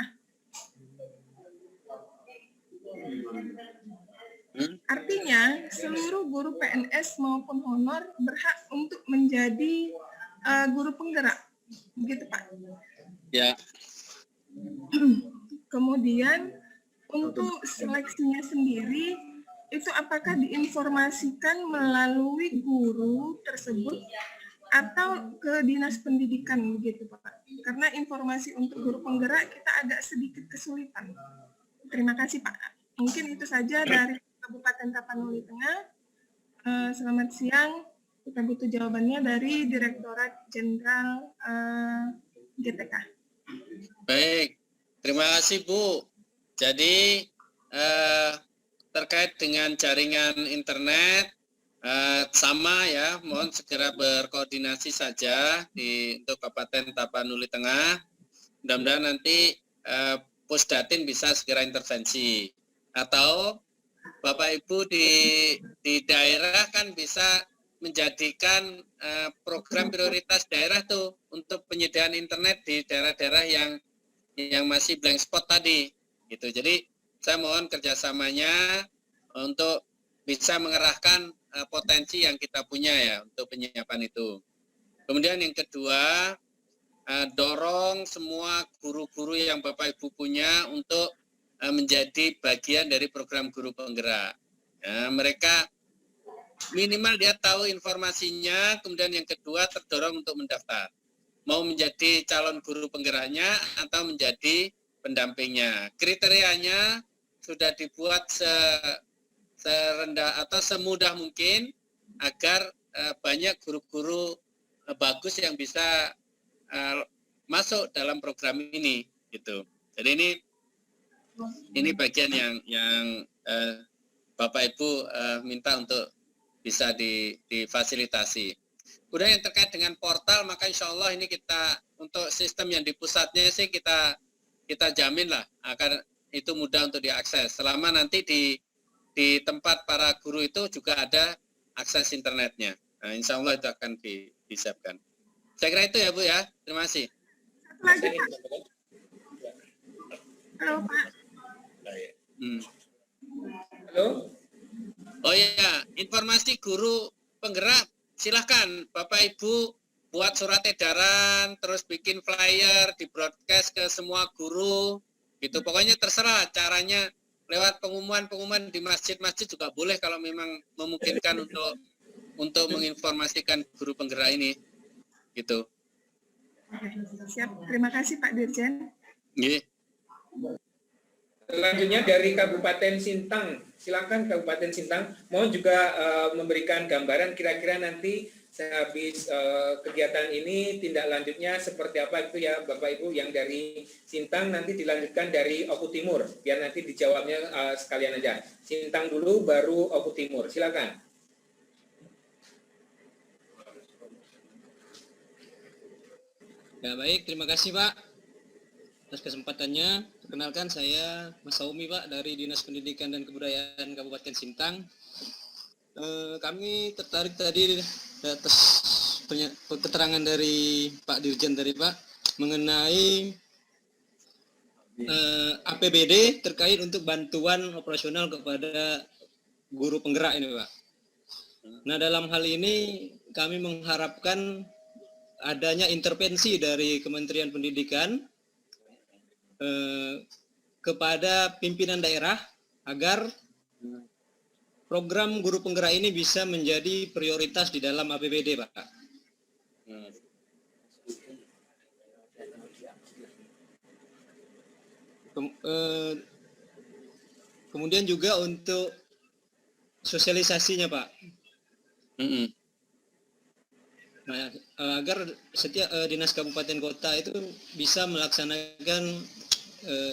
Artinya, seluruh guru PNS maupun honor berhak untuk menjadi guru penggerak. Begitu Pak? Ya. Kemudian untuk seleksinya sendiri itu apakah diinformasikan melalui guru tersebut atau ke dinas pendidikan begitu Pak? Karena informasi untuk guru penggerak kita agak sedikit kesulitan. Terima kasih Pak. Mungkin itu saja dari Kabupaten Tapanuli Tengah. Selamat siang. Kita butuh jawabannya dari Direktorat Jenderal GTK. Baik, terima kasih Bu. Jadi terkait dengan jaringan internet sama ya, mohon segera berkoordinasi saja untuk Kabupaten Tapanuli Tengah. Mudah-mudahan nanti Pusdatin bisa segera intervensi, atau Bapak Ibu di daerah kan bisa menjadikan program prioritas daerah tuh untuk penyediaan internet di daerah-daerah yang masih blank spot tadi gitu. Jadi saya mohon kerjasamanya untuk bisa mengerahkan potensi yang kita punya ya untuk penyiapan itu. Kemudian yang kedua, dorong semua guru-guru yang Bapak Ibu punya untuk menjadi bagian dari program guru penggerak. Ya, mereka minimal dia tahu informasinya, kemudian yang kedua terdorong untuk mendaftar. Mau menjadi calon guru penggeraknya atau menjadi pendampingnya. Kriterianya sudah dibuat serendah atau semudah mungkin agar banyak guru-guru bagus yang bisa masuk dalam program ini gitu. Jadi ini bagian yang Bapak Ibu minta untuk bisa difasilitasi. Kemudian yang terkait dengan portal, maka insya Allah ini kita untuk sistem yang di pusatnya sih kita jamin lah agar itu mudah untuk diakses. Selama nanti di tempat para guru itu juga ada akses internetnya. Nah, insya Allah itu akan disiapkan. Saya kira itu ya Bu ya. Terima kasih. Halo Pak. Halo. Oh iya, informasi guru penggerak, silahkan Bapak Ibu buat surat edaran, terus bikin flyer, di broadcast ke semua guru, gitu. Pokoknya terserah caranya, lewat pengumuman-pengumuman di masjid-masjid juga boleh kalau memang memungkinkan untuk menginformasikan guru penggerak ini, gitu. Oke, siap. Terima kasih Pak Dirjen. Nggih. Selanjutnya dari Kabupaten Sintang, silakan Kabupaten Sintang. Mohon juga memberikan gambaran kira-kira nanti sehabis kegiatan ini tindak lanjutnya seperti apa itu ya Bapak Ibu yang dari Sintang, nanti dilanjutkan dari Oku Timur, biar nanti dijawabnya sekalian aja. Sintang dulu baru Oku Timur, silakan. Ya baik, terima kasih Pak atas kesempatannya. Perkenalkan saya Mas Saumi Pak dari Dinas Pendidikan dan Kebudayaan Kabupaten Sintang. Kami tertarik tadi atas keterangan dari Pak Dirjen tadi Pak mengenai APBD terkait untuk bantuan operasional kepada guru penggerak ini Pak. Nah dalam hal ini kami mengharapkan adanya intervensi dari Kementerian Pendidikan kepada pimpinan daerah agar program guru penggerak ini bisa menjadi prioritas di dalam APBD, Pak. Kemudian juga untuk sosialisasinya, Pak. Nah, agar setiap dinas kabupaten kota itu bisa melaksanakan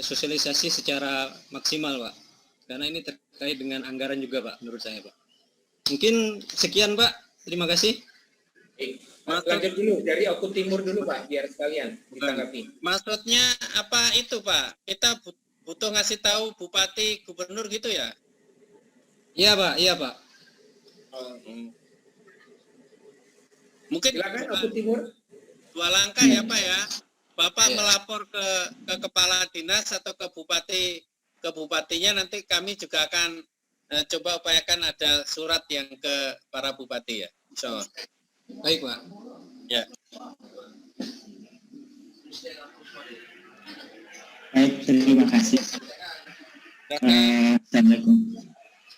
sosialisasi secara maksimal, Pak. Karena ini terkait dengan anggaran juga, Pak, menurut saya, Pak. Mungkin sekian, Pak. Terima kasih. Lanjut dulu dari Oku Timur dulu, Pak, biar sekalian ditanggapi. Maksudnya apa itu, Pak? Kita butuh ngasih tahu bupati, gubernur gitu ya? Iya, Pak. Iya, Pak. Mungkin silakan Oku Timur. 2 langkah ya Pak ya. Bapak melapor ke kepala dinas atau ke bupatinya, nanti kami juga akan coba upayakan ada surat yang ke para bupati ya. So. Baik Pak. Ya. Baik, terima kasih. Assalamualaikum.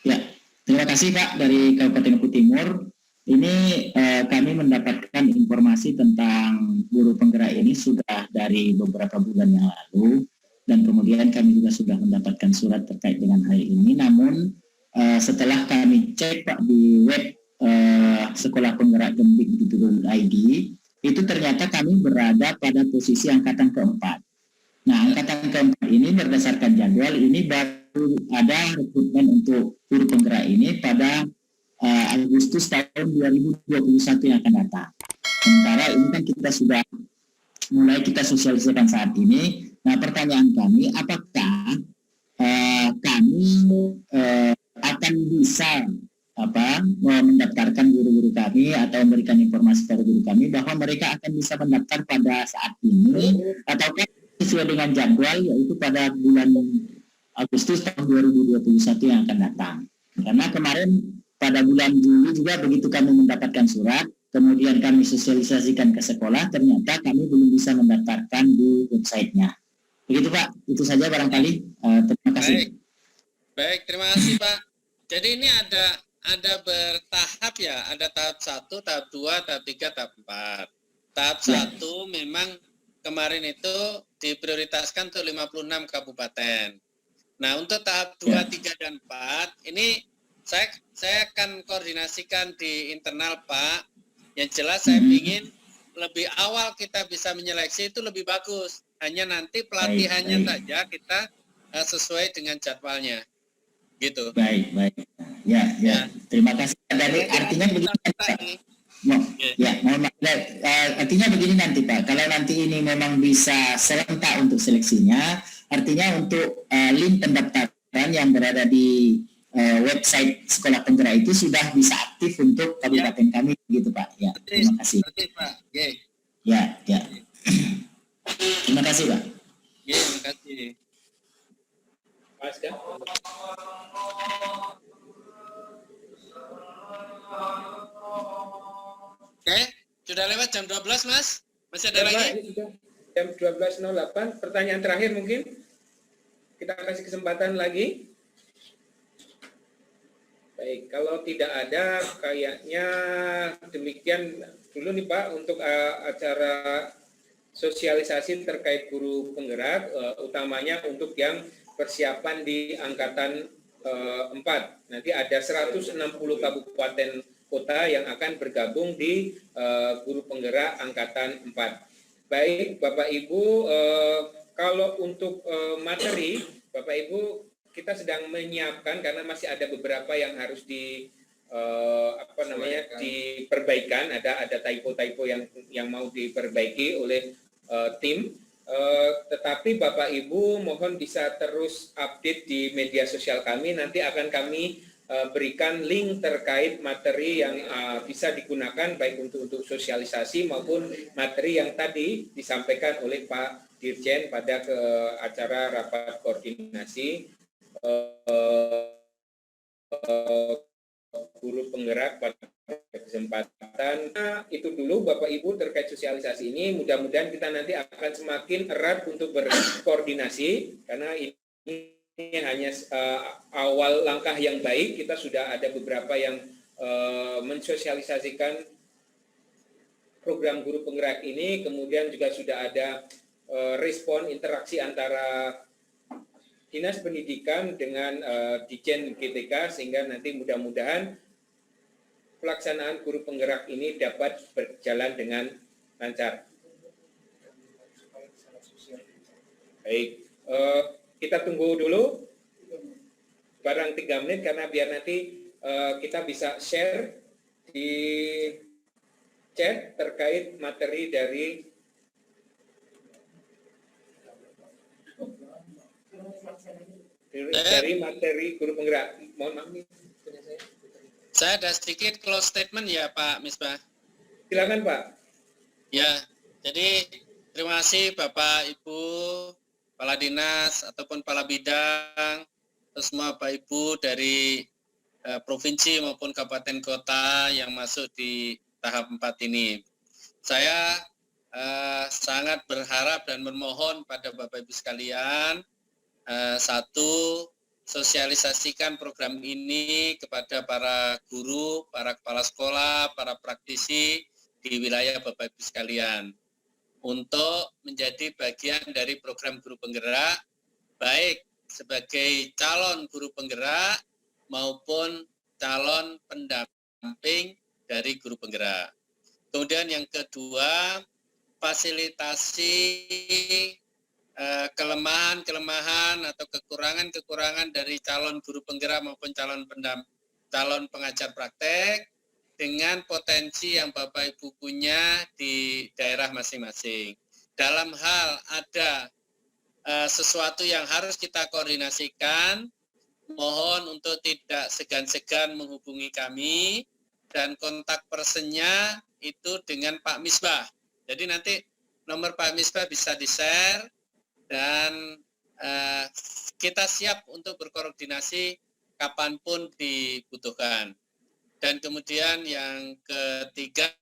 Ya, terima kasih Pak dari Kabupaten Oku Timur. Ini kami mendapatkan informasi tentang guru penggerak ini sudah dari beberapa bulan yang lalu, dan kemudian kami juga sudah mendapatkan surat terkait dengan hal ini. Namun setelah kami cek Pak di web Sekolah Penggerak Gembik.id, itu ternyata kami berada pada posisi angkatan keempat. Nah, angkatan keempat ini berdasarkan jadwal ini baru ada rekrutmen untuk guru penggerak ini pada Agustus tahun 2021 yang akan datang. Sementara ini kan kita sudah mulai kita sosialisasikan saat ini. Nah, pertanyaan kami, apakah kami akan bisa mendaftarkan guru-guru kami atau memberikan informasi kepada guru kami bahwa mereka akan bisa mendaftar pada saat ini, ataukah sesuai dengan jadwal yaitu pada bulan Agustus tahun 2021 yang akan datang. Karena kemarin pada bulan Juli juga begitu kami mendapatkan surat, kemudian kami sosialisasikan ke sekolah, ternyata kami belum bisa mendaftarkan di websitenya. Begitu Pak, itu saja barangkali. Terima kasih. Baik, terima kasih Pak. Jadi ini ada bertahap ya, ada tahap 1, tahap 2, tahap 3, tahap 4. Tahap 1 memang kemarin itu diprioritaskan untuk 56 kabupaten. Nah, untuk tahap 2, 3, dan 4, ini saya akan koordinasikan di internal Pak. Yang jelas saya ingin lebih awal kita bisa menyeleksi itu lebih bagus. Hanya nanti pelatihannya saja kita sesuai dengan jadwalnya. Gitu. Baik. Ya. Terima kasih. Dari artinya begini. Artinya begini nanti Pak. Kalau nanti ini memang bisa serentak untuk seleksinya, artinya untuk link pendaftaran yang berada di website Sekolah Penggerak itu sudah bisa aktif untuk kabupaten kami, gitu Pak. Ya, terima kasih. Ya. Terima kasih Pak. Terima kasih. Sudah lewat jam 12, Mas? Masih ada Ya, Pak, lagi? ini sudah jam 12.08. Pertanyaan terakhir mungkin. Kita kasih kesempatan lagi. Baik, kalau tidak ada, kayaknya demikian dulu nih Pak untuk acara sosialisasi terkait guru penggerak, utamanya untuk yang persiapan di angkatan 4. Nanti ada 160 kabupaten kota yang akan bergabung di guru penggerak angkatan 4. Baik, Bapak Ibu, kalau untuk materi, Bapak Ibu, kita sedang menyiapkan karena masih ada beberapa yang harus diperbaikan, ada typo-typo yang mau diperbaiki oleh tim. Tetapi Bapak Ibu mohon bisa terus update di media sosial kami, nanti akan kami berikan link terkait materi yang bisa digunakan baik untuk sosialisasi maupun materi yang tadi disampaikan oleh Pak Dirjen pada acara rapat koordinasi guru penggerak pada kesempatan. Itu dulu Bapak Ibu terkait sosialisasi ini. Mudah-mudahan kita nanti akan semakin erat untuk berkoordinasi karena ini hanya awal langkah yang baik. Kita sudah ada beberapa yang mensosialisasikan program guru penggerak ini, kemudian juga sudah ada respon interaksi antara Dinas Pendidikan dengan Ditjen GTK sehingga nanti mudah-mudahan pelaksanaan guru penggerak ini dapat berjalan dengan lancar. Baik, kita tunggu dulu barang 3 menit karena biar nanti kita bisa share di chat terkait materi dari materi guru penggerak. Mohon maaf nih. Saya ada sedikit close statement ya Pak Misbah. Silakan Pak. Ya, jadi terima kasih Bapak Ibu, Kepala Dinas ataupun Kepala Bidang, terus semua Bapak Ibu dari provinsi maupun kabupaten kota yang masuk di tahap 4 ini. Saya sangat berharap dan memohon pada Bapak Ibu sekalian, satu, sosialisasikan program ini kepada para guru, para kepala sekolah, para praktisi di wilayah Bapak Ibu sekalian untuk menjadi bagian dari program guru penggerak, baik sebagai calon guru penggerak maupun calon pendamping dari guru penggerak. Kemudian yang kedua, fasilitasi kelemahan atau kekurangan dari calon guru penggerak maupun calon pengajar praktek dengan potensi yang Bapak Ibu punya di daerah masing-masing. Dalam hal ada sesuatu yang harus kita koordinasikan, mohon untuk tidak segan-segan menghubungi kami dan kontak personnya itu dengan Pak Misbah. Jadi nanti nomor Pak Misbah bisa di-share dan kita siap untuk berkoordinasi kapanpun dibutuhkan. Dan kemudian yang ketiga,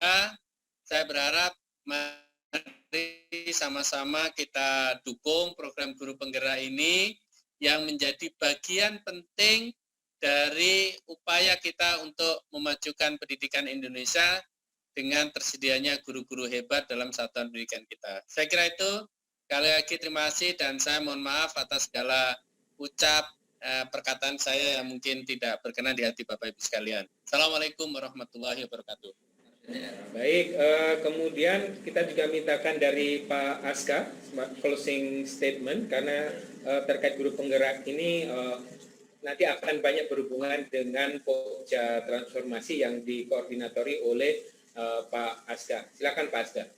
saya berharap mari sama-sama kita dukung program guru penggerak ini yang menjadi bagian penting dari upaya kita untuk memajukan pendidikan Indonesia dengan tersedianya guru-guru hebat dalam satuan pendidikan kita. Saya kira itu. Sekali lagi terima kasih dan saya mohon maaf atas segala ucap perkataan saya yang mungkin tidak berkenan di hati Bapak Ibu sekalian. Assalamualaikum warahmatullahi wabarakatuh. Baik, kemudian kita juga mintakan dari Pak Aska closing statement karena terkait guru penggerak ini nanti akan banyak berhubungan dengan Pokja transformasi yang dikoordinatori oleh Pak Aska. Silakan Pak Aska.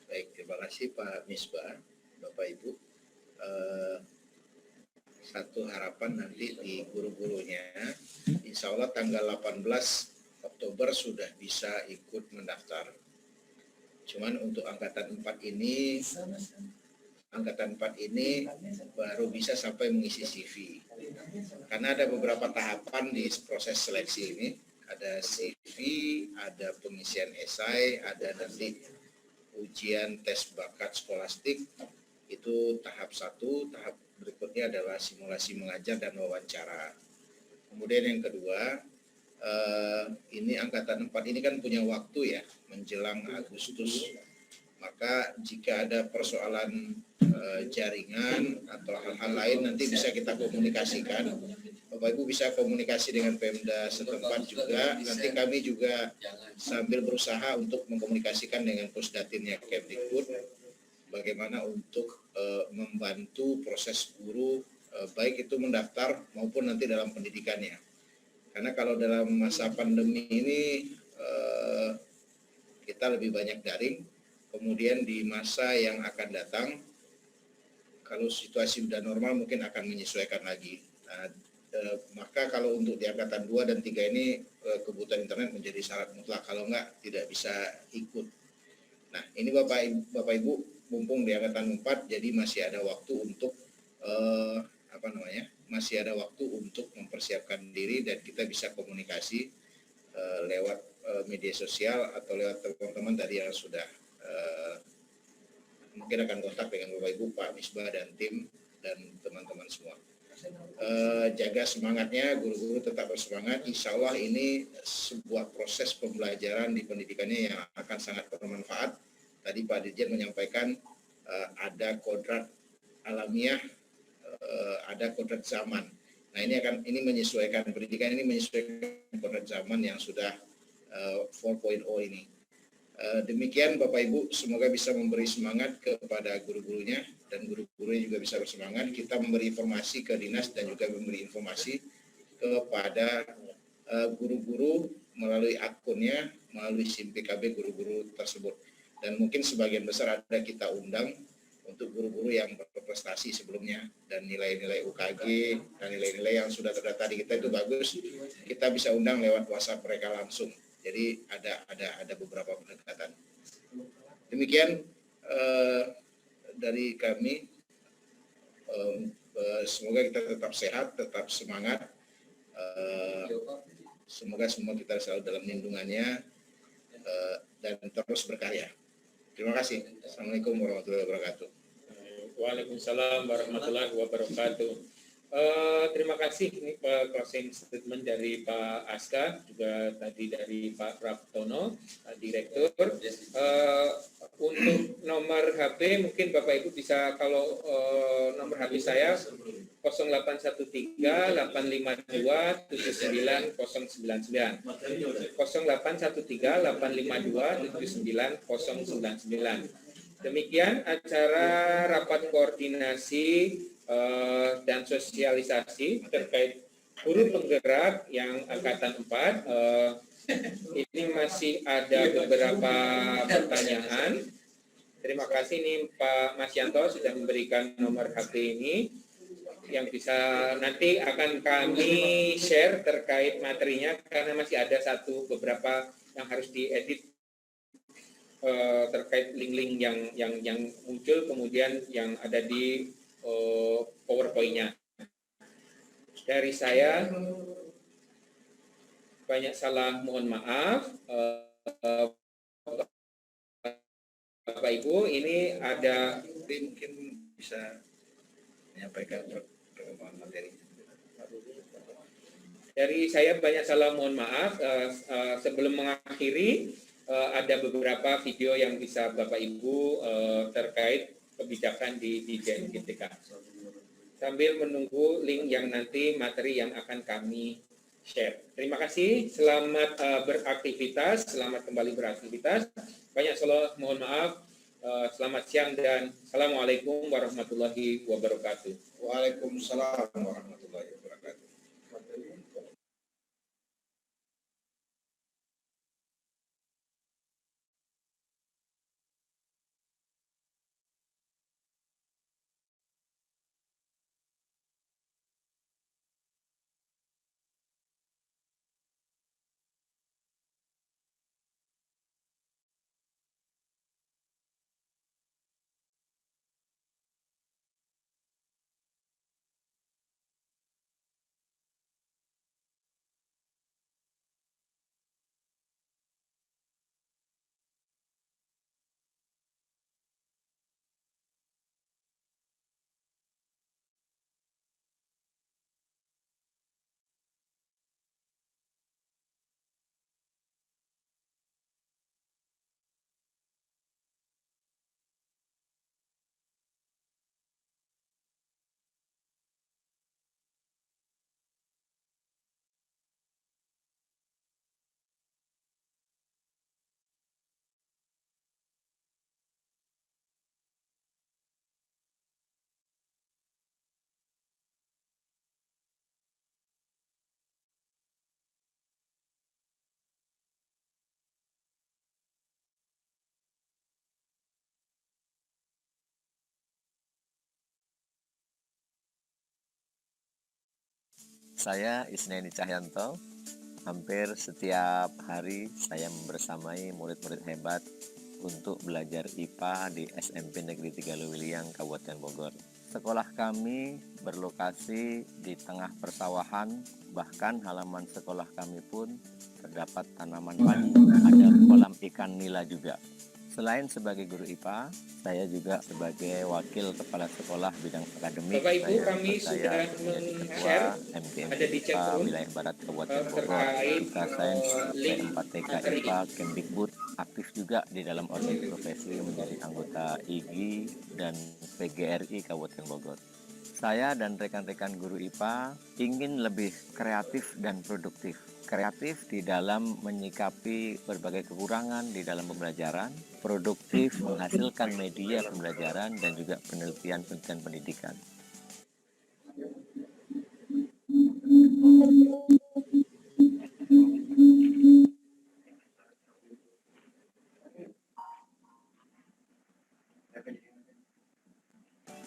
Baik, terima kasih Pak Misbah. Bapak Ibu, satu harapan nanti di guru-gurunya, insya Allah tanggal 18 Oktober sudah bisa ikut mendaftar. Cuman untuk angkatan 4 ini baru bisa sampai mengisi CV. Karena ada beberapa tahapan di proses seleksi ini, ada CV, ada pengisian esai, ada nanti ujian tes bakat skolastik. Itu tahap 1. Tahap berikutnya adalah simulasi mengajar dan wawancara. Kemudian yang kedua, ini angkatan 4 ini kan punya waktu ya menjelang Agustus. Maka jika ada persoalan jaringan atau hal-hal lain nanti bisa kita komunikasikan. Bapak Ibu bisa komunikasi dengan Pemda setempat juga. Nanti kami juga sambil berusaha untuk mengkomunikasikan dengan Pusdatinnya Kemdikbud bagaimana untuk membantu proses guru baik itu mendaftar maupun nanti dalam pendidikannya. Karena kalau dalam masa pandemi ini kita lebih banyak daring, kemudian di masa yang akan datang kalau situasi sudah normal mungkin akan menyesuaikan lagi. Nah, maka kalau untuk di angkatan 2 dan 3 ini kebutuhan internet menjadi syarat mutlak, kalau enggak tidak bisa ikut. Nah, ini Bapak Ibu mumpung di angkatan 4 jadi masih ada waktu untuk masih ada waktu untuk mempersiapkan diri dan kita bisa komunikasi lewat media sosial atau lewat teman-teman tadi yang sudah mungkin akan kontak dengan Bapak Ibu, Pak Misbah dan tim dan teman-teman semua. Jaga semangatnya, guru-guru tetap bersemangat. Insya Allah ini sebuah proses pembelajaran di pendidikannya yang akan sangat bermanfaat. Tadi Pak Dirjen menyampaikan ada kodrat alamiah, ada kodrat zaman. Nah ini menyesuaikan pendidikan ini menyesuaikan kodrat zaman yang sudah 4.0 ini. Demikian Bapak Ibu, semoga bisa memberi semangat kepada guru-gurunya dan guru-gurunya juga bisa bersemangat. Kita memberi informasi ke dinas dan juga memberi informasi kepada guru-guru melalui akunnya, melalui SIM PKB guru-guru tersebut. Dan mungkin sebagian besar ada kita undang untuk guru-guru yang berprestasi sebelumnya dan nilai-nilai UKG dan nilai-nilai yang sudah terdaftar di kita itu bagus. Kita bisa undang lewat WhatsApp mereka langsung. Jadi ada beberapa pendekatan. Demikian dari kami. Semoga kita tetap sehat, tetap semangat. Semoga semua kita selalu dalam lindungannya dan terus berkarya. Terima kasih. Assalamualaikum warahmatullahi wabarakatuh. Waalaikumsalam warahmatullahi wabarakatuh. Terima kasih ini closing statement dari Pak Aska, juga tadi dari Pak Praptono, Direktur. Untuk nomor HP mungkin Bapak Ibu bisa, kalau nomor HP saya 0813 852 79099 0813 852 79099. Demikian acara rapat koordinasi dan sosialisasi terkait guru penggerak yang angkatan 4. Ini masih ada beberapa pertanyaan. Terima kasih nih Pak Mas Yanto sudah memberikan nomor HP ini yang bisa nanti akan kami share terkait materinya, karena masih ada beberapa yang harus diedit terkait link-link yang muncul kemudian yang ada di PowerPoint-nya. Dari saya banyak salah, mohon maaf. Bapak Ibu, ini ada mungkin bisa menyampaikan perkembangan materi. Dari saya banyak salah, mohon maaf. Sebelum mengakhiri, ada beberapa video yang bisa Bapak Ibu terkait kebijakan di JNGTK. Sambil menunggu link yang nanti materi yang akan kami share. Terima kasih, selamat beraktivitas, selamat kembali beraktivitas. Banyak salah, mohon maaf. Selamat siang dan Assalamualaikum warahmatullahi wabarakatuh. Waalaikumsalam warahmatullahi wabarakatuh. Saya Isneni Cahyanto. Hampir setiap hari saya membersamai murid-murid hebat untuk belajar IPA di SMP Negeri 3 Lewiliang, Kabupaten Bogor. Sekolah kami berlokasi di tengah persawahan, bahkan halaman sekolah kami pun terdapat tanaman padi. Ada kolam ikan nila juga. Selain sebagai guru IPA, saya juga sebagai wakil kepala sekolah bidang akademik. Bapak Ibu, saya kami sudah menjadi ketua men-share MTM ada di chat IPA room wilayah Barat Kabupaten Bogor. terkait Serta Sains link P4TK materi. IPA Kemdikbud, aktif juga di dalam organisasi profesi menjadi anggota IGI dan PGRI Kabupaten Bogor. Saya dan rekan-rekan guru IPA ingin lebih kreatif dan produktif. Kreatif di dalam menyikapi berbagai kekurangan di dalam pembelajaran, produktif menghasilkan media pembelajaran dan juga penelitian pendidikan.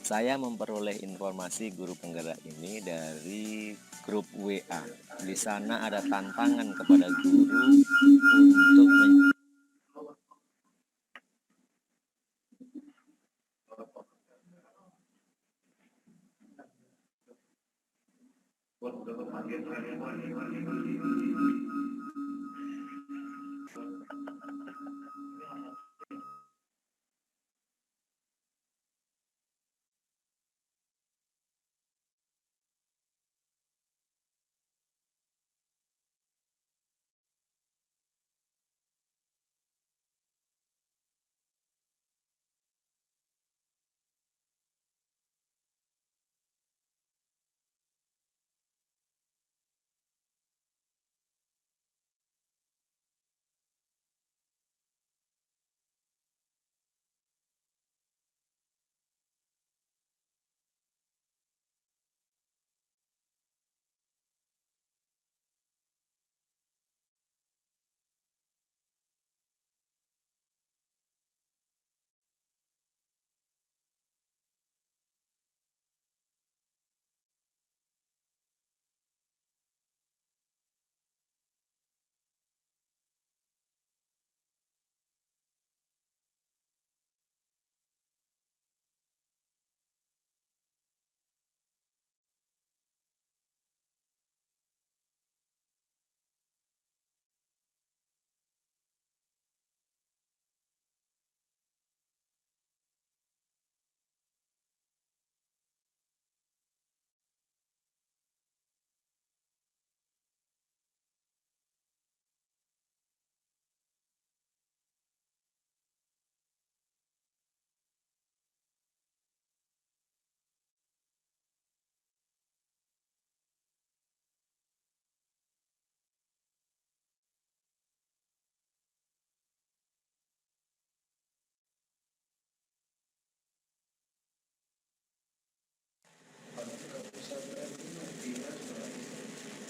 Saya memperoleh informasi guru penggerak ini dari grup WA. Di sana ada tantangan kepada guru untuk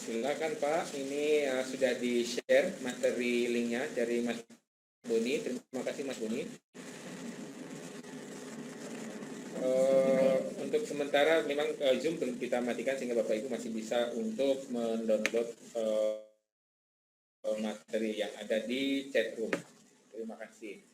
Silakan Pak, ini sudah di-share materi linknya dari Mas Boni. Terima kasih Mas Boni. Untuk sementara memang Zoom belum kita matikan sehingga Bapak Ibu masih bisa untuk mendownload materi yang ada di chat room. Terima kasih.